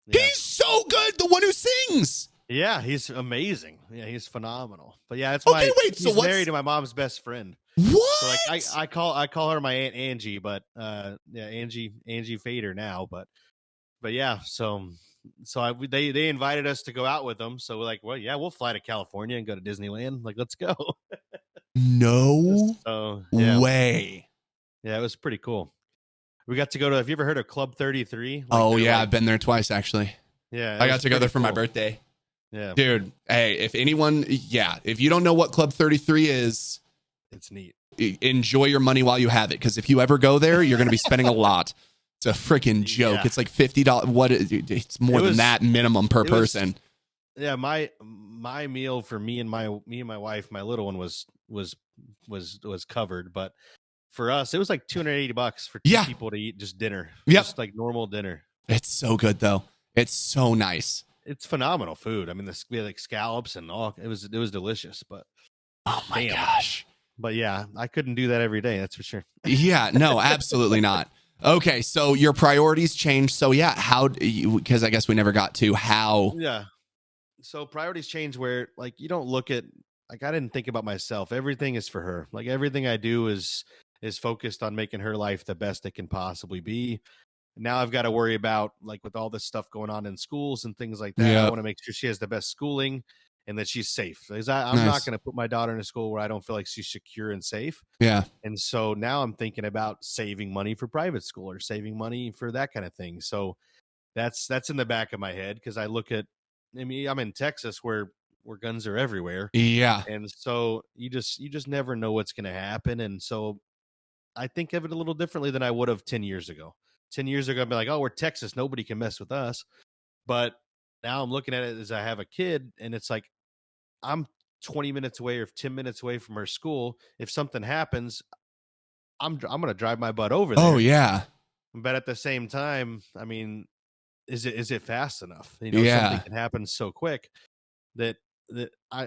yeah, He's so good. The one who sings. yeah. He's amazing. Yeah, he's phenomenal. But yeah, it's Okay, wait. So he's what's married to my mom's best friend. what? So like I call her my Aunt Angie, but yeah, Angie Fader now, but yeah, they invited us to go out with them. So we're like, well, yeah, we'll fly to California and go to Disneyland. Like, let's go. No So yeah, way. yeah, it was pretty cool. We got to go to. Have you ever heard of Club 33? Like, Oh they're yeah, like, I've been there twice actually. yeah, I it got was to go there pretty for my cool. birthday. Yeah, Dude, hey, if anyone, yeah, if you don't know what Club 33 is, it's neat. enjoy your money while you have it. Because if you ever go there, you're going to be spending a lot. It's a freaking joke. Yeah. It's like $50. It's more than that minimum per person. Yeah, my meal for me and my wife, my little one was covered, but for us, it was like $280 for two Yeah. people to eat just dinner. Yep. Just like normal dinner. It's so good though. It's so nice. It's phenomenal food. I mean, we had like scallops and all. It was delicious, but Oh my damn. gosh. But yeah, I couldn't do that every day. That's for sure. Yeah, no, absolutely not. Okay, so your priorities change. So yeah, how? Because I guess we never got to how. Yeah. So priorities change where like you don't look at like I didn't think about myself. Everything is for her. Like everything I do is focused on making her life the best it can possibly be. Now I've got to worry about like with all this stuff going on in schools and things like that. Yeah. I want to make sure she has the best schooling and that she's safe. Because I'm Nice. not going to put my daughter in a school where I don't feel like she's secure and safe. Yeah. And so now I'm thinking about saving money for private school or saving money for that kind of thing. So that's in the back of my head because I look at. I mean, I'm in Texas where guns are everywhere, Yeah. and so you just never know what's going to happen. And so I think of it a little differently than I would have 10 years ago. 10 years ago, I'd be like, oh, we're Texas. Nobody can mess with us. But now I'm looking at it as I have a kid, and it's like I'm 20 minutes away or 10 minutes away from her school. If something happens, I'm going to drive my butt over there. Oh yeah. But at the same time, I mean, is it fast enough? Yeah. Something can happen so quick that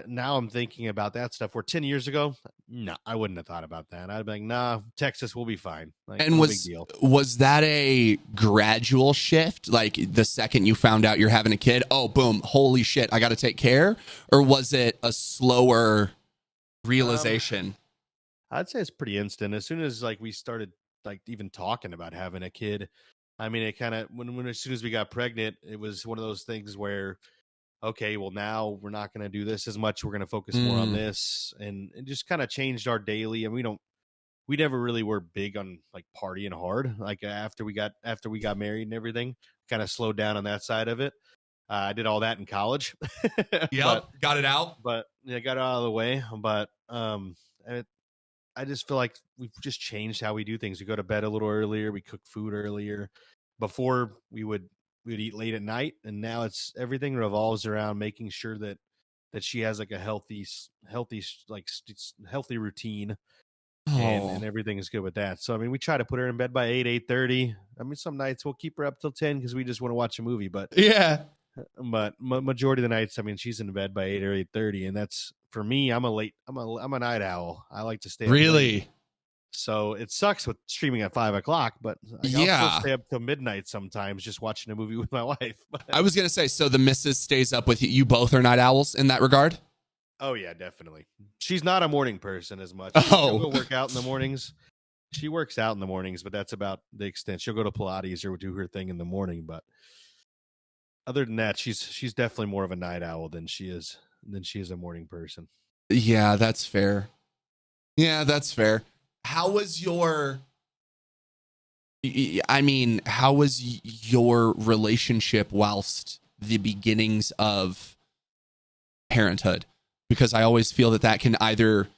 now I'm thinking about that stuff. Where 10 years ago, no, I wouldn't have thought about that. I'd be like, nah, Texas will be fine. Like, And no big deal. was that a gradual shift? Like the second you found out you're having a kid, oh boom, holy shit, I got to take care, or was it a slower realization? I'd say it's pretty instant. As soon as like we started like even talking about having a kid, I mean, it kind of when as soon as we got pregnant, it was one of those things where okay, well now we're not going to do this as much. We're going to focus more on Mm. this, and it just kind of changed our daily. And we never really were big on like partying hard. Like after we got married and everything, kind of slowed down on that side of it. I did all that in college, but Yep, got it out. yeah, got it out of the way. But it, I just feel like we've just changed how we do things. We go to bed a little earlier. We cook food earlier. Before we would eat late at night, and now it's everything revolves around making sure that she has like a healthy routine, and Oh, everything is good with that. So I mean, we try to put her in bed by 8:30. I mean, some nights we'll keep her up till 10 because we just want to watch a movie, yeah. but majority of the nights, I mean, she's in bed by 8 or 8:30, and that's for me. I'm a night owl. I like to stay up late. Really? So it sucks with streaming at 5 o'clock, but like, I'll still Yeah. stay up till midnight sometimes just watching a movie with my wife. I was gonna say, so the missus stays up with you. You both are night owls in that regard. Oh yeah, definitely. She's not a morning person as much. She'll Oh, go work out in the mornings. She works out in the mornings, but that's about the extent. She'll go to Pilates or do her thing in the morning, but other than that, she's definitely more of a night owl than she is a morning person. yeah, that's fair. Yeah, that's fair. How was your? I mean, how was your relationship whilst the beginnings of parenthood? Because I always feel that that can either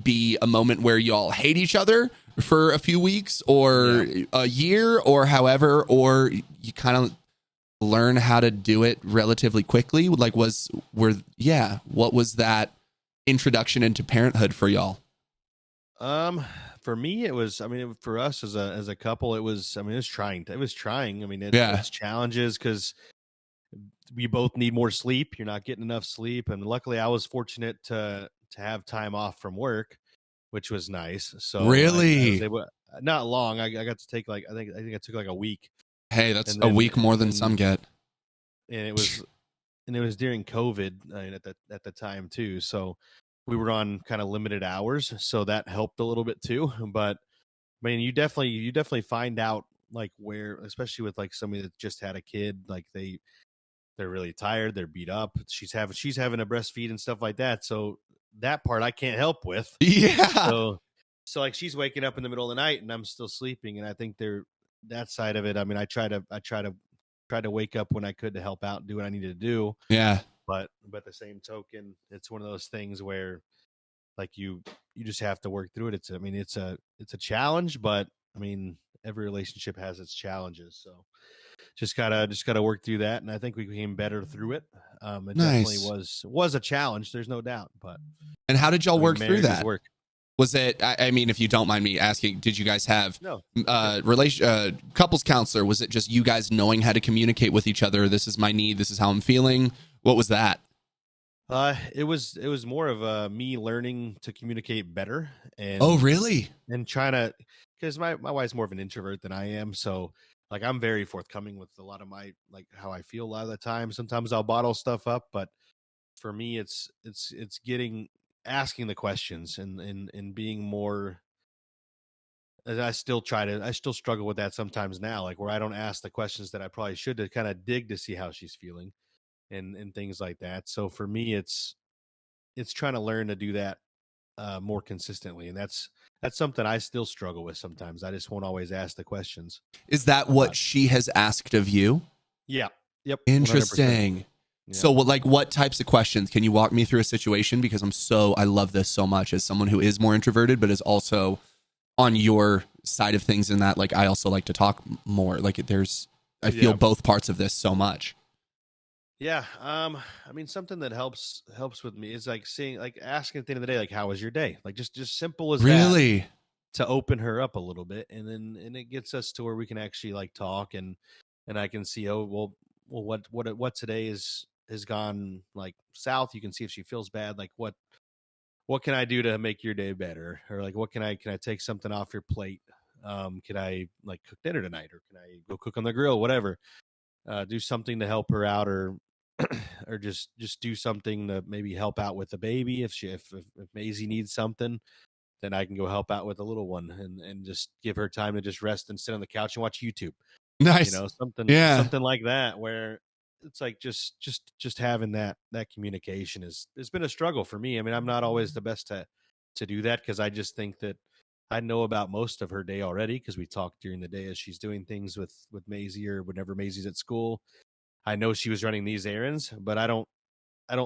be a moment where y'all hate each other for a few weeks or Yeah. a year or however, or you kind of learn how to do it relatively quickly. Like, what was that introduction into parenthood for y'all? For me, it was. I mean, for us as a couple, it was. I mean, it was trying. It was trying. I mean, Yeah. it's challenges because we both need more sleep. You're not getting enough sleep, and luckily, I was fortunate to have time off from work, which was nice. So I was Really? able. Not long. I got to take like I think I took like a week, Hey, that's and a then week more and than some then get. and it was during COVID at the time too. So we were on kind of limited hours, so that helped a little bit too. But I mean, you definitely find out like where, especially with like somebody that just had a kid, like they're really tired, they're beat up. She's having to breastfeed and stuff like that. So that part I can't help with. Yeah. So like she's waking up in the middle of the night and I'm still sleeping, and I think they're that side of it. I mean, I try to wake up when I could to help out and do what I needed to do, Yeah. but the same token, it's one of those things where like you just have to work through it. I mean, it's a challenge, but I mean, every relationship has its challenges. So just gotta work through that, and I think we became better through it. It definitely Nice. was a challenge. There's no doubt, but And how did y'all I mean, work through marriage is that? work. Was it, I mean, if you don't mind me asking, did you guys have No, good. couples counselor? Was it just you guys knowing how to communicate with each other? This is my need. This is how I'm feeling. What was that? It was more of me learning to communicate better Oh, and really? trying to, because my wife's more of an introvert than I am, so like I'm very forthcoming with a lot of my like how I feel a lot of the time. Sometimes I'll bottle stuff up, but for me, it's getting asking the questions and being more. And I still struggle with that sometimes now, like where I don't ask the questions that I probably should to kind of dig to see how she's feeling and things like that. So for me, it's trying to learn to do that more consistently, and that's something I still struggle with sometimes. I just won't always ask the questions. Is that what But she has asked of you? yeah, yep, 100%. Interesting. Yeah. So what types of questions? Can you walk me through a situation? Because I love this so much as someone who is more introverted, but is also on your side of things in that, like, I also like to talk more. Like I feel Yeah. both parts of this so much. Yeah. I mean, something that helps with me is like seeing, like asking at the end of the day, like, how was your day? Like just simple as that Really? to open her up a little bit, and it gets us to where we can actually like talk, and I can see, oh well, what today has gone like south. You can see if she feels bad, like what can I do to make your day better, or like what can I take something off your plate? Can I like cook dinner tonight, or can I go cook on the grill, whatever? Do something to help her out, or or just do something to maybe help out with the baby if Maisie needs something, then I can go help out with the little one and just give her time to just rest and sit on the couch and watch YouTube. Nice. Something like that, where it's like just having that communication has been a struggle for me. I mean, I'm not always the best to do that, because I just think that I know about most of her day already, because we talk during the day as she's doing things with Maisie, or whenever Maisie's at school. I know she was running these errands, but I don't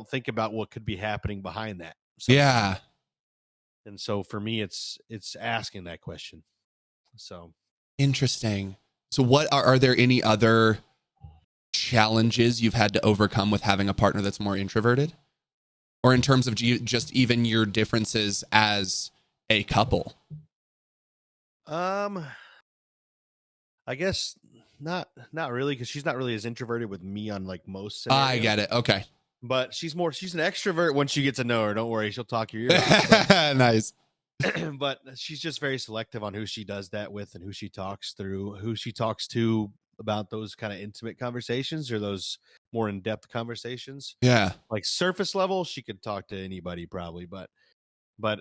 think about what could be happening behind that sometimes. Yeah. And so for me, it's asking that question. So interesting. So what are there any other challenges you've had to overcome with having a partner that's more introverted? Or in terms of just even your differences as a couple? I guess not really, because she's not really as introverted with me on like most scenarios. I get it. Okay. But she's an extrovert once you get to know her. Don't worry, she'll talk your ear off. Nice. But she's just very selective on who she does that with and who she talks to about those kind of intimate conversations, or those more in-depth conversations. Yeah. Like surface level, she could talk to anybody probably, but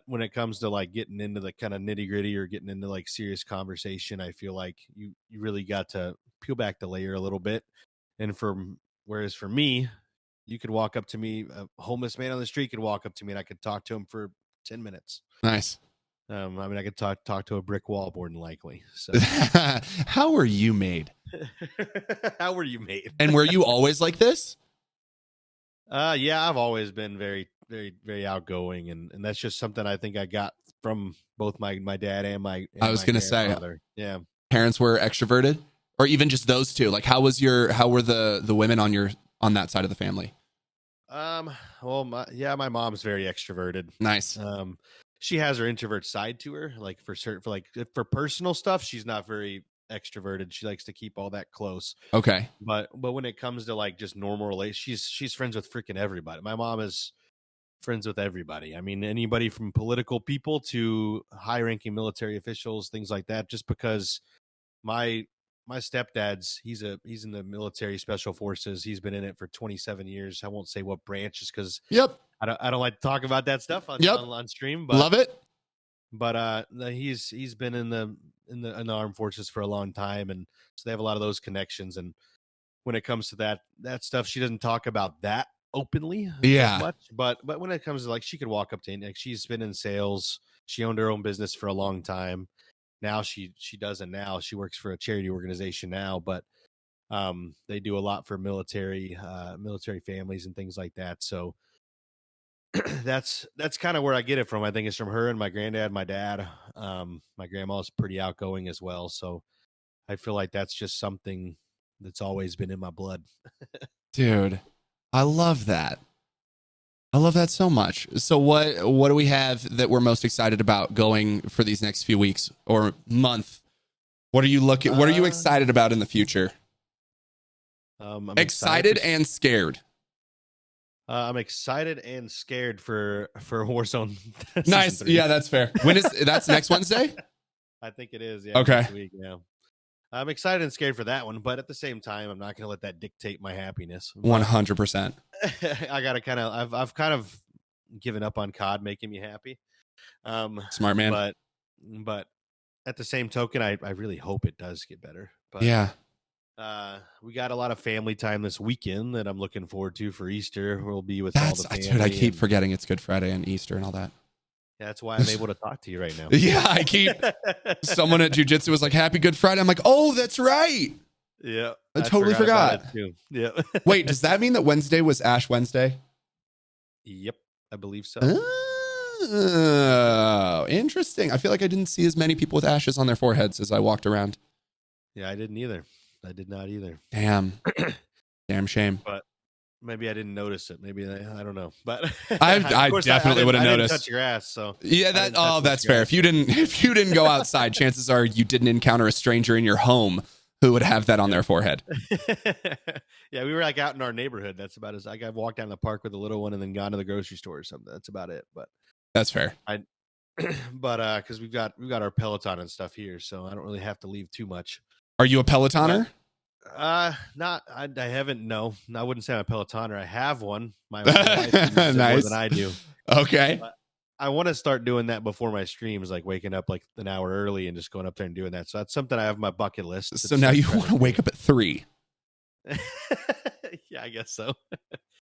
when it comes to like getting into the kind of nitty-gritty, or getting into like serious conversation, I feel like you really got to peel back the layer a little bit. And whereas for me, you could walk up to me, a homeless man on the street could walk up to me, and I could talk to him for 10 minutes. Nice. I mean, I could talk to a brick wall more than likely. So how were you made? How were you made? And were you always like this? Yeah, I've always been very, very, very outgoing, and that's just something I think I got from both my dad and my. I was going to say, yeah, parents were extroverted, or even just those two. Like, how were the women on that side of the family? Well, my mom's very extroverted. Nice. She has her introvert side to her. Like for personal stuff, she's not very extroverted. She likes to keep all that close. Okay. But when it comes to like just normal relations, she's friends with freaking everybody. My mom is friends with everybody. I mean, anybody from political people to high-ranking military officials, things like that. Just because my stepdad's he's in the military special forces. He's been in it for 27 years. I won't say what branch, just because I don't like to talk about that stuff on stream. But love it. But he's been in the armed forces for a long time, and so they have a lot of those connections. And when it comes to that stuff, she doesn't talk about that openly as much. But when it comes to like, she could walk up to, like, she's been in sales. She owned her own business for a long time. Now she doesn't. Now she works for a charity organization now, but they do a lot for military families and things like that. So that's kind of where I get it from. I think it's from her and my granddad, my dad. My grandma is pretty outgoing as well. So I feel like that's just something that's always been in my blood. Dude, I love that. I love that so much. So what do we have that we're most excited about going for these next few weeks or month? What are you excited about in the future? I'm excited and scared. I'm excited and scared for Warzone. Nice. Yeah, that's fair. That's next Wednesday? I think it is. Yeah. Okay. Next week, yeah. I'm excited and scared for that one, but at the same time, I'm not going to let that dictate my happiness. 100%. I got to I've kind of given up on COD making me happy. Smart man. But at the same token, I really hope it does get better. But yeah. We got a lot of family time this weekend that I'm looking forward to for Easter. We'll be with all the family. Dude, I keep forgetting it's Good Friday and Easter and all that. Yeah, that's why I'm able to talk to you right now. Yeah, I keep someone at jiu-jitsu was like, Happy Good Friday. I'm like, oh, that's right. Yeah. I totally forgot. Yeah. Wait, does that mean that Wednesday was Ash Wednesday? Yep, I believe so. Oh, interesting. I feel like I didn't see as many people with ashes on their foreheads as I walked around. Yeah, I didn't either. I did not either. Damn. Damn shame. But maybe I didn't notice it. Maybe I don't know. But I definitely would have noticed. I didn't touch your ass, so yeah. That's fair. If you didn't go outside, chances are you didn't encounter a stranger in your home who would have that on their forehead. Yeah, we were like out in our neighborhood. That's about as I've walked down the park with a little one and then gone to the grocery store or something. That's about it. But that's fair. But because we've got our Peloton and stuff here, so I don't really have to leave too much. Are you a Pelotoner? Not. I haven't. No, I wouldn't say I'm a Pelotoner. I have one. My wife uses it nice. more than I do. Okay. I want to start doing that before my streams, like waking up like an hour early and just going up there and doing that. So that's something I have on my bucket list to So now start you trying want to to do. wake up at 3. Yeah, I guess so.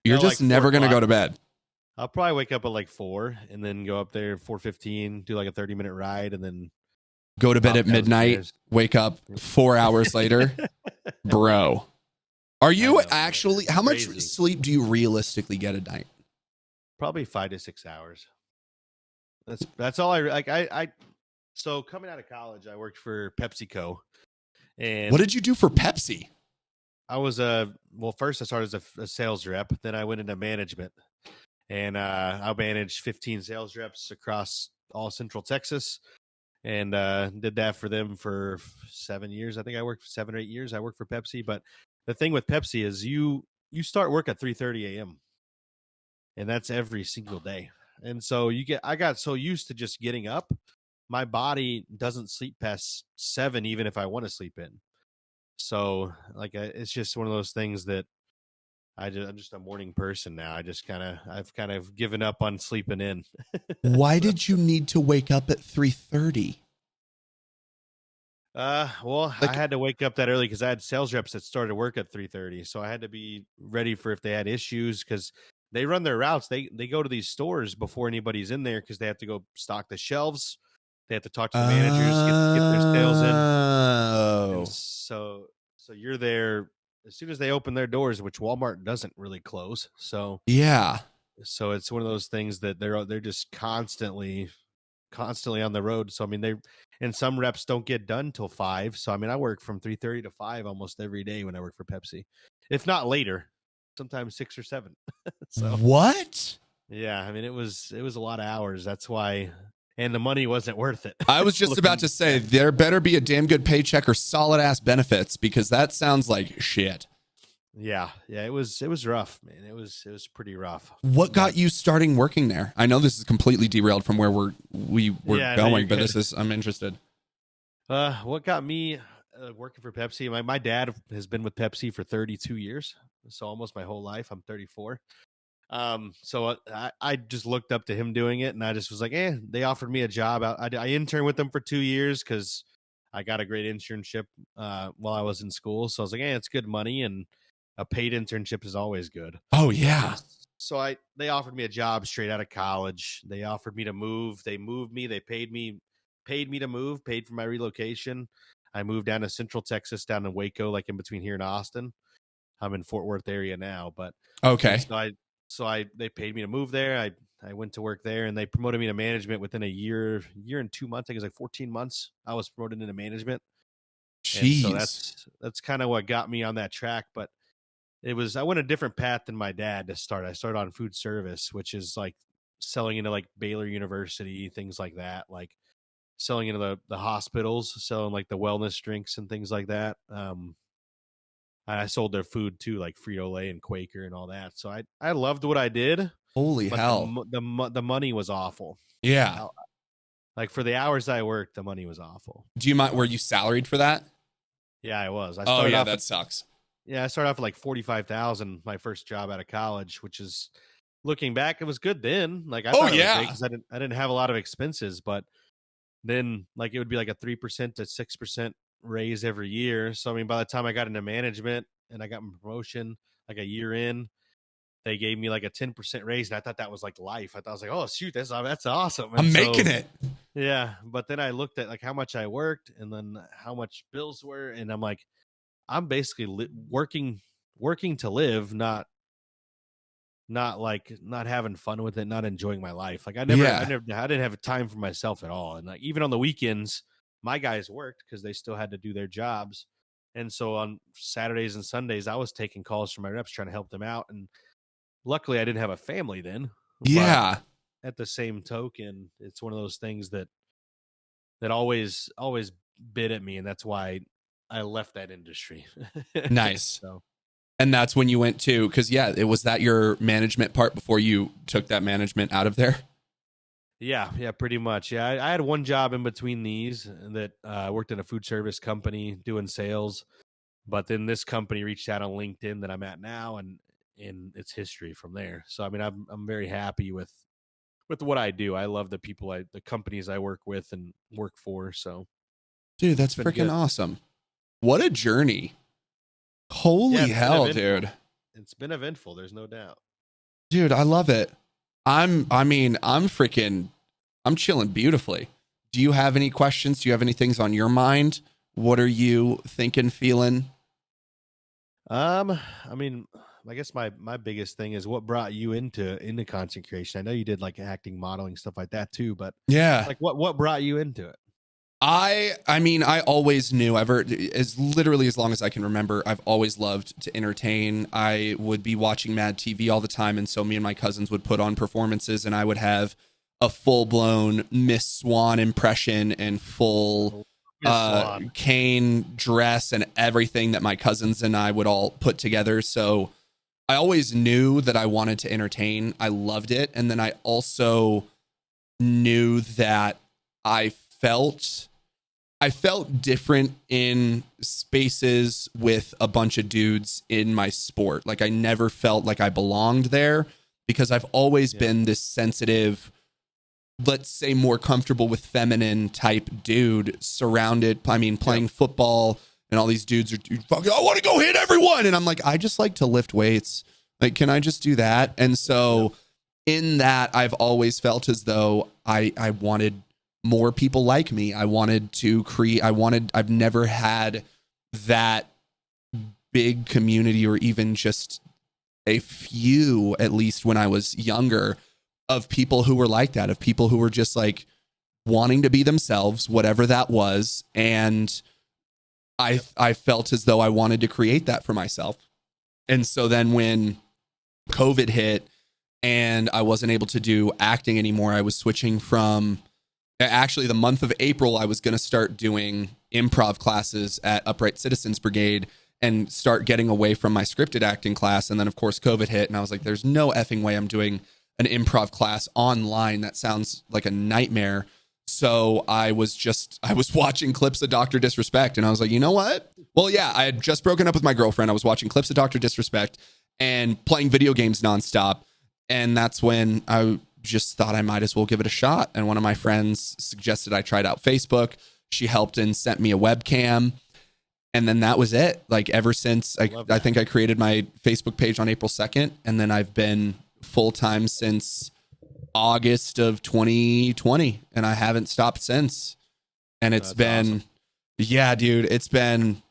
You're No, like just four never going to o'clock. go to bed. I'll probably wake up at like 4 and then go up there 4:15, do like a 30-minute ride, and then Go to bed pop at midnight, downstairs. wake up 4 hours later. Bro. Are I you know, man. actually, It's how much crazy. sleep do you realistically get a night? Probably 5 to 6 hours. That's all I like. I so coming out of college, I worked for PepsiCo, What and did you do for Pepsi? I was well. First, I started as a sales rep. Then I went into management, and I managed 15 sales reps across all Central Texas, and did that for them for 7 years. I think I worked for 7 or 8 years. I worked for Pepsi, but the thing with Pepsi is you start work at 3:30 a.m. and that's every single day. And so I got so used to just getting up, my body doesn't sleep past 7, even if I want to sleep in. So like it's just one of those things that I'm just a morning person now. I've kind of given up on sleeping in. Why So, did you need to wake up at 3:30? well, I Like, had to wake up that early because I had sales reps that started work at 3:30, so I had to be ready for if they had issues because they run their routes. They go to these stores before anybody's in there because they have to go stock the shelves. They have to talk to the managers, get their sales in, and oh, so you're there as soon as they open their doors, which Walmart doesn't really close. yeah. So it's one of those things that they're just constantly on the road. So I mean, they and some reps don't get done till 5. So I mean, I work from 3:30 to 5 almost every day when I work for Pepsi, if not later, sometimes 6 or 7. So What? yeah, I mean, it was a lot of hours. That's why, and the money wasn't worth it. I was just about Looking to say back. there better be a damn good paycheck or solid ass benefits because that sounds like shit. Yeah, it was rough, man. It was pretty rough, What but got you starting working there? I know this is completely derailed from where we were yeah, no, you're going, but good. I'm interested. What got me working for Pepsi? My dad has been with Pepsi for 32 years, so almost my whole life. I'm 34. So I just looked up to him doing it, and I just was like, They offered me a job. I interned with them for 2 years because I got a great internship while I was in school. So I was like, it's good money, and a paid internship is always good. Oh And yeah. so they offered me a job straight out of college. They offered me to move. They moved me. They paid me to move. Paid for my relocation. I moved down to Central Texas, down in Waco, like in between here and Austin. I'm in Fort Worth area now, but and Okay. so I they paid me to move there. I went to work there, and they promoted me to management within a year and 2 months. I think it was like 14 months. I was promoted into management, and so Jeez. that's kind of what got me on that track. But I went a different path than my dad to start. I started on food service, which is like selling into like Baylor University, things like that, like selling into the hospitals, selling like the wellness drinks and things like that. I sold their food too, like Frito Lay and Quaker and all that. So I loved what I did, Holy but hell. the money was awful. Yeah. I- Like for the hours I worked, the money was awful. Do you mind? Were So you salaried for that? yeah, I was. I Oh started yeah, off that at sucks. Yeah, I started off at like 45,000 my first job out of college, which is looking back, it was good then. Like I Oh thought it was great yeah. because I didn't have a lot of expenses, but then like it would be like a 3% to 6% raise every year. So I mean, by the time I got into management and I got my promotion, like a year in, they gave me like a 10% raise, and I thought that was like life. I thought I was like, oh shoot, that's awesome. And I'm making so it. yeah, but then I looked at like how much I worked and then how much bills were, and I'm like, I'm basically working to live, not like not having fun with it, not enjoying my life. Like Yeah. I didn't have time for myself at all. And like even on the weekends, my guys worked because they still had to do their jobs. And so on Saturdays and Sundays, I was taking calls from my reps trying to help them out. And luckily, I didn't have a family then. But Yeah. at the same token, it's one of those things that always bit at me, and that's why I left that industry. Nice. So And that's when you went to, because yeah, it was that your management part before you took that management out of there. yeah, pretty much. Yeah, I had one job in between these that I worked in a food service company doing sales, but then this company reached out on LinkedIn that I'm at now, and it's history from there. So I mean, I'm very happy with with what I do. I love the companies I work with and work for. So Dude, it's that's been freaking good. awesome. What a journey. Yeah, Holy it's been hell, eventful. dude. It's been eventful. There's no doubt. Dude, I love it. I'm chilling beautifully. Do you have any questions? Do you have any things on your mind? What are you thinking, feeling? I mean, I guess my biggest thing is what brought you into content creation. I know you did like acting, modeling, stuff like that too, but Yeah. like what brought you into it? I always knew as literally as long as I can remember, I've always loved to entertain. I would be watching Mad TV all the time, and so me and my cousins would put on performances, and I would have a full-blown Miss Swan impression and full Miss Swan. Kane dress and everything that my cousins and I would all put together. So I always knew that I wanted to entertain. I loved it. And then I also knew that I felt I felt different in spaces with a bunch of dudes in my sport. Like I never felt like I belonged there because I've always Yeah. been this sensitive, let's say more comfortable with feminine type dude surrounded. I mean, playing football and all these dudes are fucking, I want to go hit everyone. And I'm like, I just like to lift weights. Like, can I just do that? And so in that, I've always felt as though I wanted more people like me. I wanted to create, I've never had that big community or even just a few, at least when I was younger, of people who were like that, of people who were just like wanting to be themselves, whatever that was. And I felt as though I wanted to create that for myself. And so then when COVID hit and I wasn't able to do acting anymore, I was switching from actually the month of April, I was going to start doing improv classes at Upright Citizens Brigade and start getting away from my scripted acting class. And then, of course, COVID hit, and I was like, there's no effing way I'm doing an improv class online. That sounds like a nightmare. So I was watching clips of Dr. Disrespect, and I was like, you know what? Well, yeah, I had just broken up with my girlfriend. I was watching clips of Dr. Disrespect and playing video games nonstop. And that's when I just thought I might as well give it a shot. And one of my friends suggested I tried out Facebook. She helped and sent me a webcam. And then that was it. Like ever since I think I created my Facebook page on April 2nd. And then I've been full-time since August of 2020. And I haven't stopped since. And it's been, awesome. Yeah, dude, it's been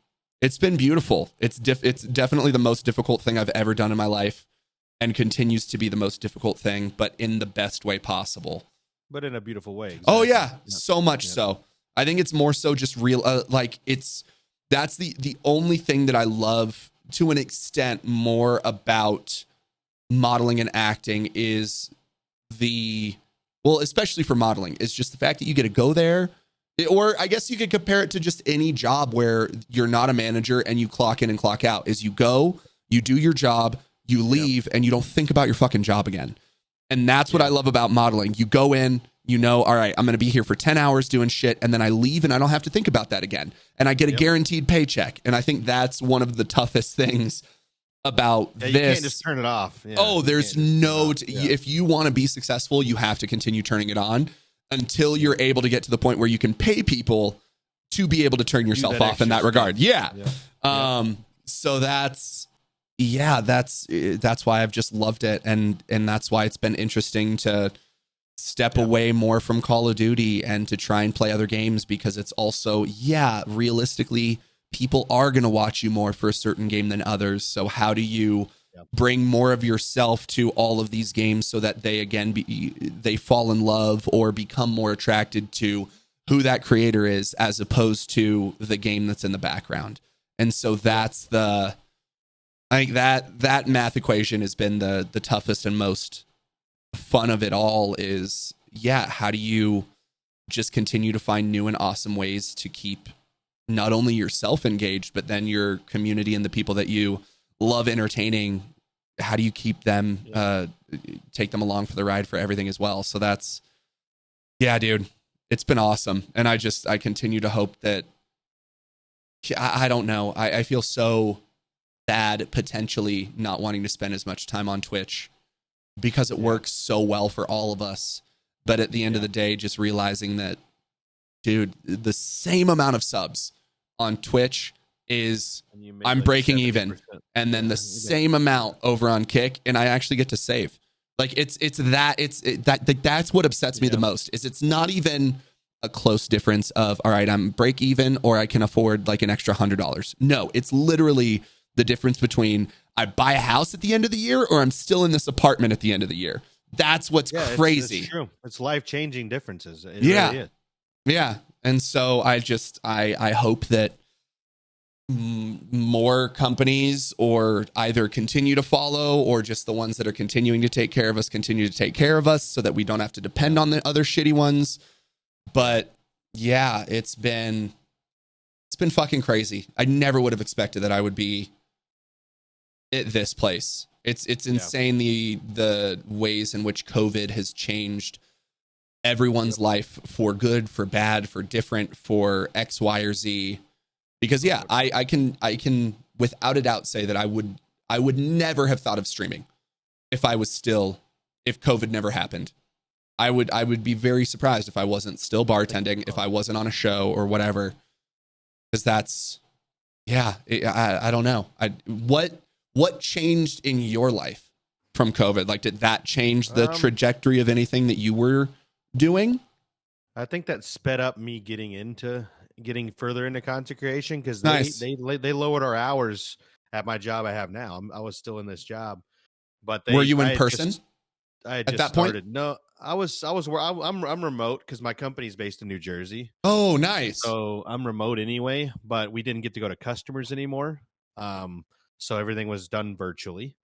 beautiful. It's definitely the most difficult thing I've ever done in my life. And continues to be the most difficult thing, but in the best way possible. But in a beautiful way. Exactly. Oh yeah, so much so. I think it's more so just real. That's the only thing that I love to an extent more about modeling and acting is especially for modeling, is just the fact that you get to go there. Or I guess you could compare it to just any job where you're not a manager and you clock in and clock out. Is you go, you do your job, you leave, and you don't think about your fucking job again. And that's what I love about modeling. You go in, all right, I'm going to be here for 10 hours doing shit, and then I leave and I don't have to think about that again. And I get a guaranteed paycheck. And I think that's one of the toughest things about this. You can't just turn it off. Yeah, there's no... If you want to be successful, you have to continue turning it on until you're able to get to the point where you can pay people to be able to turn yourself off in that regard. Yeah. So that's why I've just loved it. And that's why it's been interesting to step away more from Call of Duty and to try and play other games, because it's also, realistically, people are going to watch you more for a certain game than others. So how do you bring more of yourself to all of these games so that they, again, they fall in love or become more attracted to who that creator is as opposed to the game that's in the background? And so that's I think that math equation has been the toughest and most fun of it all is, how do you just continue to find new and awesome ways to keep not only yourself engaged, but then your community and the people that you love entertaining, how do you keep them, take them along for the ride for everything as well? So that's, dude, it's been awesome. And I continue to hope that, I don't know, I feel so bad potentially not wanting to spend as much time on Twitch because it works so well for all of us. But at the end of the day, just realizing that, dude, the same amount of subs on Twitch is I'm like breaking 70%. even, and then the same amount over on Kick, and I actually get to save. Like that's what upsets me the most. Is it's not even a close difference of, all right, I'm break even or I can afford like an extra $100. No, it's literally the difference between I buy a house at the end of the year or I'm still in this apartment at the end of the year. That's what's crazy. It's true. It's life-changing differences. It yeah. really is. Yeah. And so I hope that more companies or either continue to follow or just the ones that are continuing to take care of us continue to take care of us so that we don't have to depend on the other shitty ones. But yeah, it's been fucking crazy. I never would have expected that I would be at this place. It's insane the ways in which COVID has changed everyone's life for good, for bad, for different, for X, Y, or Z. Because I can without a doubt say that I would never have thought of streaming if COVID never happened. I would be very surprised if I wasn't still bartending, if I wasn't on a show or whatever. Because that's, I don't know. What changed in your life from COVID? Like, did that change the trajectory of anything that you were doing? I think that sped up me getting further into content creation because they lowered our hours at my job I have now. I was still in this job, but were you in person? I had just started. No, I'm remote because my company's based in New Jersey. Oh, nice. So I'm remote anyway, but we didn't get to go to customers anymore. So everything was done virtually,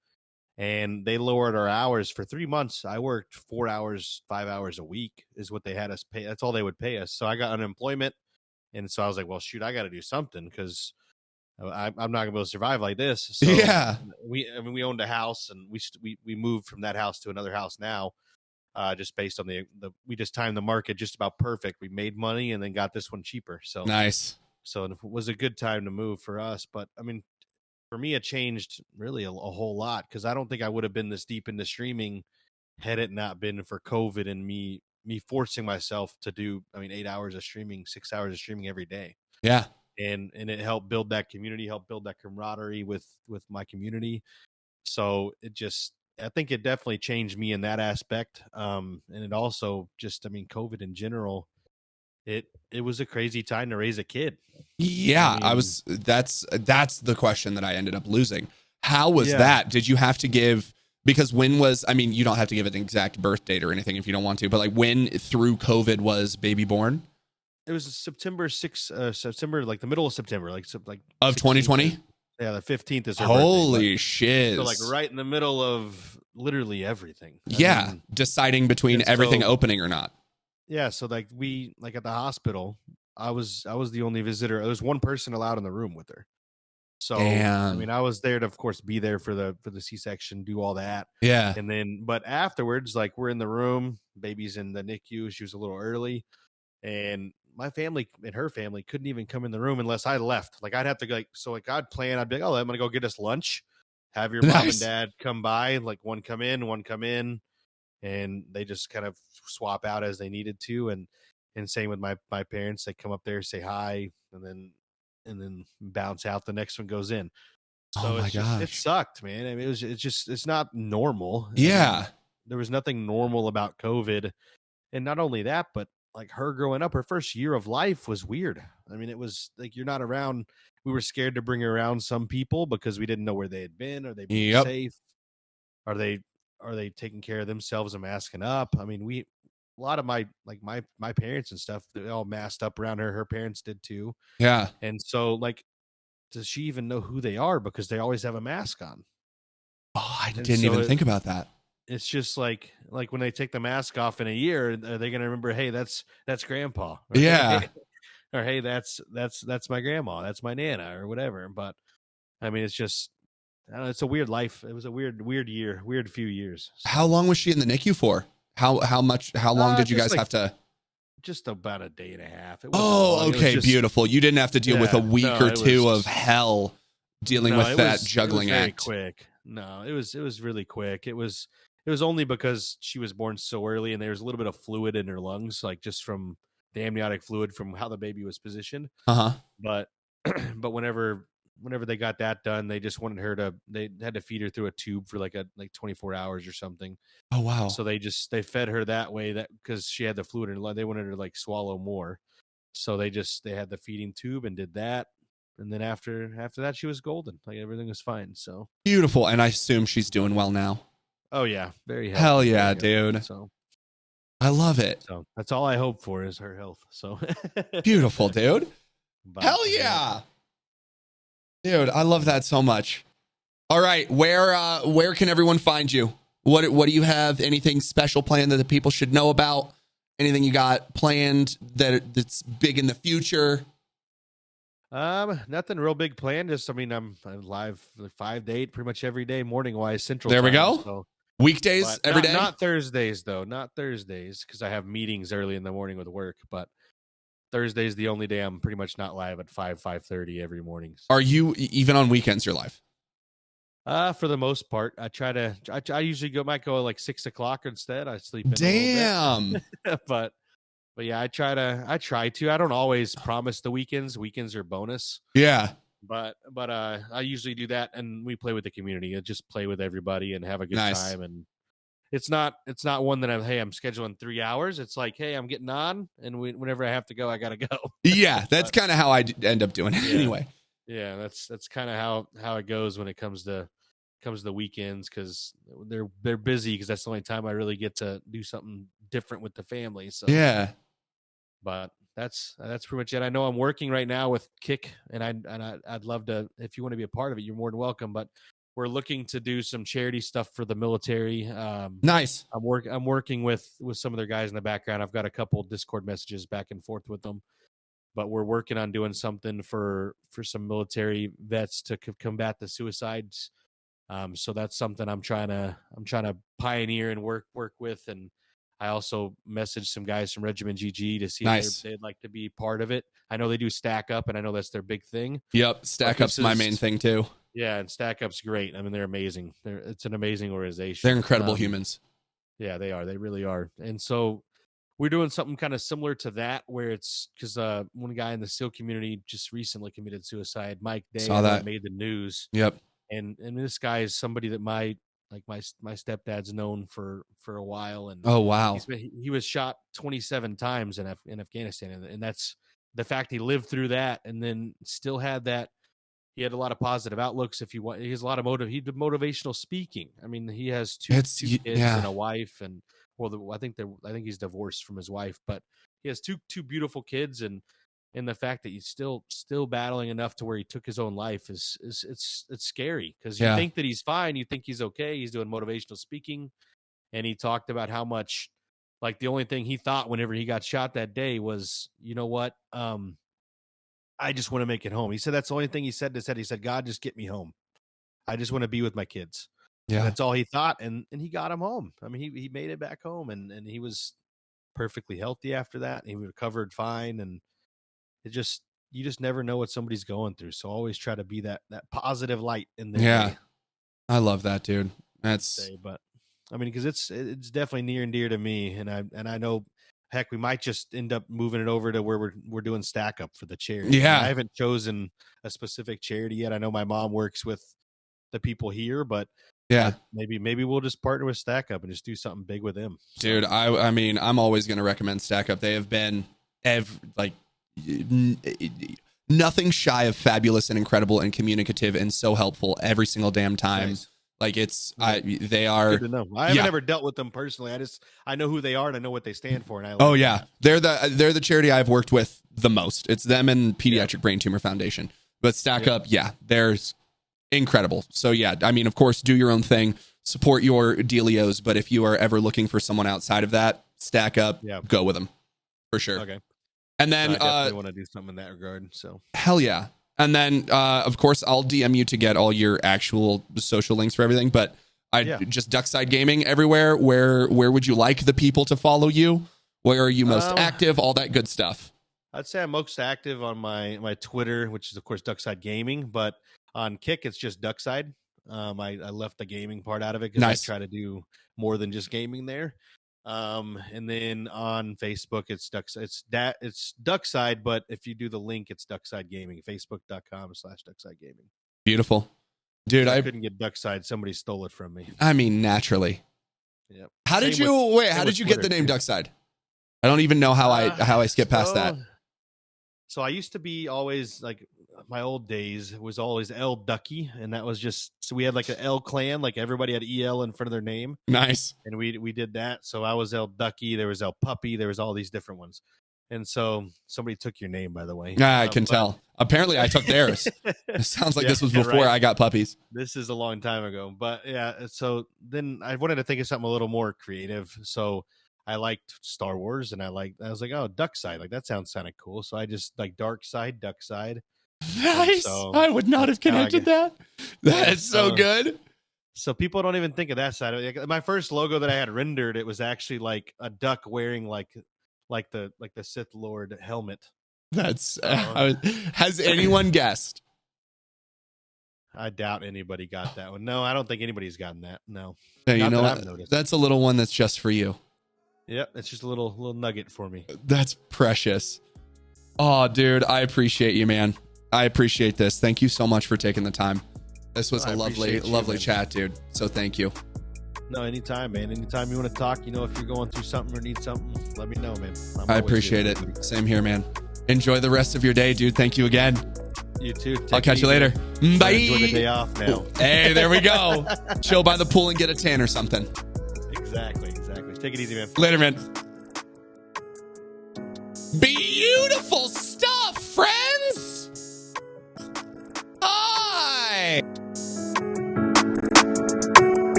and they lowered our hours for 3 months. I worked 4 hours, 5 hours a week is what they had us pay. That's all they would pay us. So I got unemployment. And so I was like, well, shoot, I got to do something because I'm not going to be able to survive like this. So we owned a house and we moved from that house to another house now, just based on we just timed the market just about perfect. We made money and then got this one cheaper. So nice. So it was a good time to move for us. But I mean, for me, it changed really a whole lot because I don't think I would have been this deep into streaming had it not been for COVID and me forcing myself to do, 8 hours of streaming, 6 hours of streaming every day. Yeah. And it helped build that community, helped build that camaraderie with my community. So I think it definitely changed me in that aspect. And it also just, COVID in general, it was a crazy time to raise a kid. Yeah. That's the question that I ended up losing. How was that? Did you have to give, because when was, you don't have to give it an exact birth date or anything if you don't want to, but like when through COVID was baby born? It was September 6th, September, like the middle of September, like of 2020. Yeah, the 15th is her holy birthday, shit. So like right in the middle of literally everything. Deciding between everything opening or not. Yeah, so like at the hospital, I was the only visitor. There was one person allowed in the room with her. So damn. I was there to, of course, be there for the C-section, do all that. Yeah. And then, but afterwards, like we're in the room, baby's in the NICU. She was a little early, and my family and her family couldn't even come in the room unless I left. Like I'd have to I'd plan. I'd be like, oh, I'm gonna go get us lunch. Have your mom and dad come by, like one come in, and they just kind of swap out as they needed to. And same with my parents. They come up there, say hi, and then bounce out. The next one goes in. So it sucked, man. It's not normal. Yeah. There was nothing normal about COVID. And not only that, but like her growing up, her first year of life was weird. It was like, you're not around. We were scared to bring her around some people because we didn't know where they had been. Are they being safe? Are they taking care of themselves and masking up? A lot of my parents and stuff, they all masked up around her. Her parents did too. Yeah. And so like, does she even know who they are? Because they always have a mask on. Oh, I didn't even think about that. It's just like when they take the mask off in a year, are they going to remember, hey, that's grandpa? Or, yeah. Or, hey, that's my grandma. That's my Nana or whatever. But it's just, I don't know, it's a weird life. It was a weird year, weird few years. So. How long was she in the NICU for? How long did you guys have to? Just about a day and a half. Okay, beautiful. You didn't have to deal with a week or two of hell dealing with that juggling act. Very quick. No, it was really quick. It was it was only because she was born so early and there was a little bit of fluid in her lungs, like just from the amniotic fluid from how the baby was positioned. Uh-huh. But but whenever they got that done, they just wanted her to they had to feed her through a tube for like 24 hours or something. Oh wow. So they fed her that way, that because she had the fluid in her lung, they wanted her to like swallow more. So they had the feeding tube and did that. And then after that she was golden. Like everything was fine. So Beautiful. And I assume she's doing well now. oh yeah, very Hell healthy. yeah, Very healthy. dude. I love it. So that's all I hope for is her health. So Beautiful, dude. but, Hell yeah. Dude, I love that so much. All right, where can everyone find you? What do you have? Anything special planned that the people should know about? Anything you got planned that's big in the future? Nothing real big planned. Just I'm live like 5 to 8 pretty much every day, morning wise Central There we Time. go. So Weekdays every day? Not Thursdays though. Not Thursdays because I have meetings early in the morning with work. But Thursday's the only day I'm pretty much not live at 5:30 every morning. So. Are you even on weekends? You're live? For the most part, I usually might go like 6 o'clock instead. I sleep in Damn. a little bit. but yeah, I try to. I don't always promise the weekends. Weekends are bonus. Yeah. But I usually do that, and we play with the community. I just play with everybody and have a good time. And it's not one that I'm scheduling 3 hours. It's like, hey, I'm getting on, and whenever I have to go, I gotta go. Yeah, that's kind of how I end up doing it anyway. Yeah, that's kind of how it goes when it comes to the weekends, because they're busy, because that's the only time I really get to do something different with the family. So yeah. But that's pretty much it. I know I'm working right now with Kick, and I'd love to, if you want to be a part of it, you're more than welcome. But we're looking to do some charity stuff for the military. Nice. I'm working with some of their guys in the background. I've got a couple Discord messages back and forth with them, but we're working on doing something for some military vets to combat the suicides. So that's something I'm trying to pioneer and work with. And I also messaged some guys from Regiment GG to see if they'd like to be part of it. I know they do Stack Up, and I know that's their big thing. Yep, Stack Up's my main thing too. Yeah, and Stack Up's great. I mean, they're amazing. It's an amazing organization. They're incredible humans. Yeah, they are. They really are. And so we're doing something kind of similar to that, where it's because one guy in the SEAL community just recently committed suicide. Mike Day, saw that, made the news. Yep. And this guy is somebody that my stepdad's known for a while. And oh wow, he was shot 27 times in Afghanistan, and that's the fact he lived through that, and then still had that. He had a lot of positive outlooks. If you want, he has a lot of he did motivational speaking. I mean, he has two kids and a wife, and I think he's divorced from his wife, but he has two beautiful kids, and the fact that he's still battling enough to where he took his own life is it's scary, because you think that he's fine, you think he's okay, he's doing motivational speaking, and he talked about how much, like, the only thing he thought whenever he got shot that day was, you know what, I just want to make it home. He said that's the only thing he said. He said, God, just get me home. I just want to be with my kids. Yeah, and that's all he thought, and he got him home. I mean, he made it back home, and he was perfectly healthy after that. He recovered fine, and you just never know what somebody's going through. So always try to be that positive light in their day. I love that, dude. But I mean, because it's definitely near and dear to me, and I know, heck, we might just end up moving it over to where we're doing Stack Up for the charity. Yeah, I haven't chosen a specific charity yet. I know my mom works with the people here, but yeah, maybe we'll just partner with Stack Up and just do something big with them. So. Dude, I mean, I'm always going to recommend Stack Up. They have been nothing shy of fabulous and incredible and communicative and so helpful every single damn time. Nice. Like they are. Good to know. I haven't ever dealt with them personally. I know who they are and I know what they stand for. And they're the charity I've worked with the most. It's them and Pediatric Brain Tumor Foundation. But Stack Up, there's incredible. So I mean, of course, do your own thing, support your dealios. But if you are ever looking for someone outside of that, Stack Up, go with them for sure. Okay. And then I definitely want to do something in that regard. So hell yeah. And then, of course, I'll DM you to get all your actual social links for everything. But just Duckside Gaming everywhere. Where would you like the people to follow you? Where are you most active? All that good stuff. I'd say I'm most active on my Twitter, which is, of course, Duckside Gaming. But on Kick, it's just Duckside. I left the gaming part out of it because Nice. I try to do more than just gaming there. And then on Facebook, it's Duckside, but if you do the link, it's Duckside Gaming, facebook.com/Duckside Gaming. Beautiful. Dude, I couldn't get Duckside. Somebody stole it from me. I mean, naturally. Yep. How did you get the name Duckside? I don't even know how I skipped past that. So I used to be always like my old days was always L Ducky, and that was just so we had like an L clan, like everybody had EL in front of their name. Nice. And we did that. So I was L Ducky, there was L Puppy, there was all these different ones. And so somebody took your name, by the way. I can tell. Apparently I took theirs. It sounds like this was before I got puppies. This is a long time ago. But yeah, so then I wanted to think of something a little more creative. So I liked Star Wars, and I was like, oh, Duckside. Like that sounds kind of cool. So I just like Dark Side, Duckside. Nice. So I would not have connected that. That is so good. So people don't even think of that side of it. My first logo that I had rendered, it was actually like a duck wearing like the Sith Lord helmet. That's has anyone guessed? I doubt anybody got that one. No, I don't think anybody's gotten that. No. Yeah, you know what? That's a little one that's just for you. Yep, it's just a little nugget for me. That's precious. Oh, dude, I appreciate you, man. I appreciate this. Thank you so much for taking the time. This was a lovely chat, dude. So thank you. No, anytime, man. Anytime you want to talk, if you're going through something or need something, let me know, man. I appreciate it. Same here, man. Enjoy the rest of your day, dude. Thank you again. You too. I'll catch you later. Bye. Enjoy the day off now. Hey, there we go. Chill by the pool and get a tan or something. Exactly. Take it easy, man. Later, man. Beautiful stuff, Fred.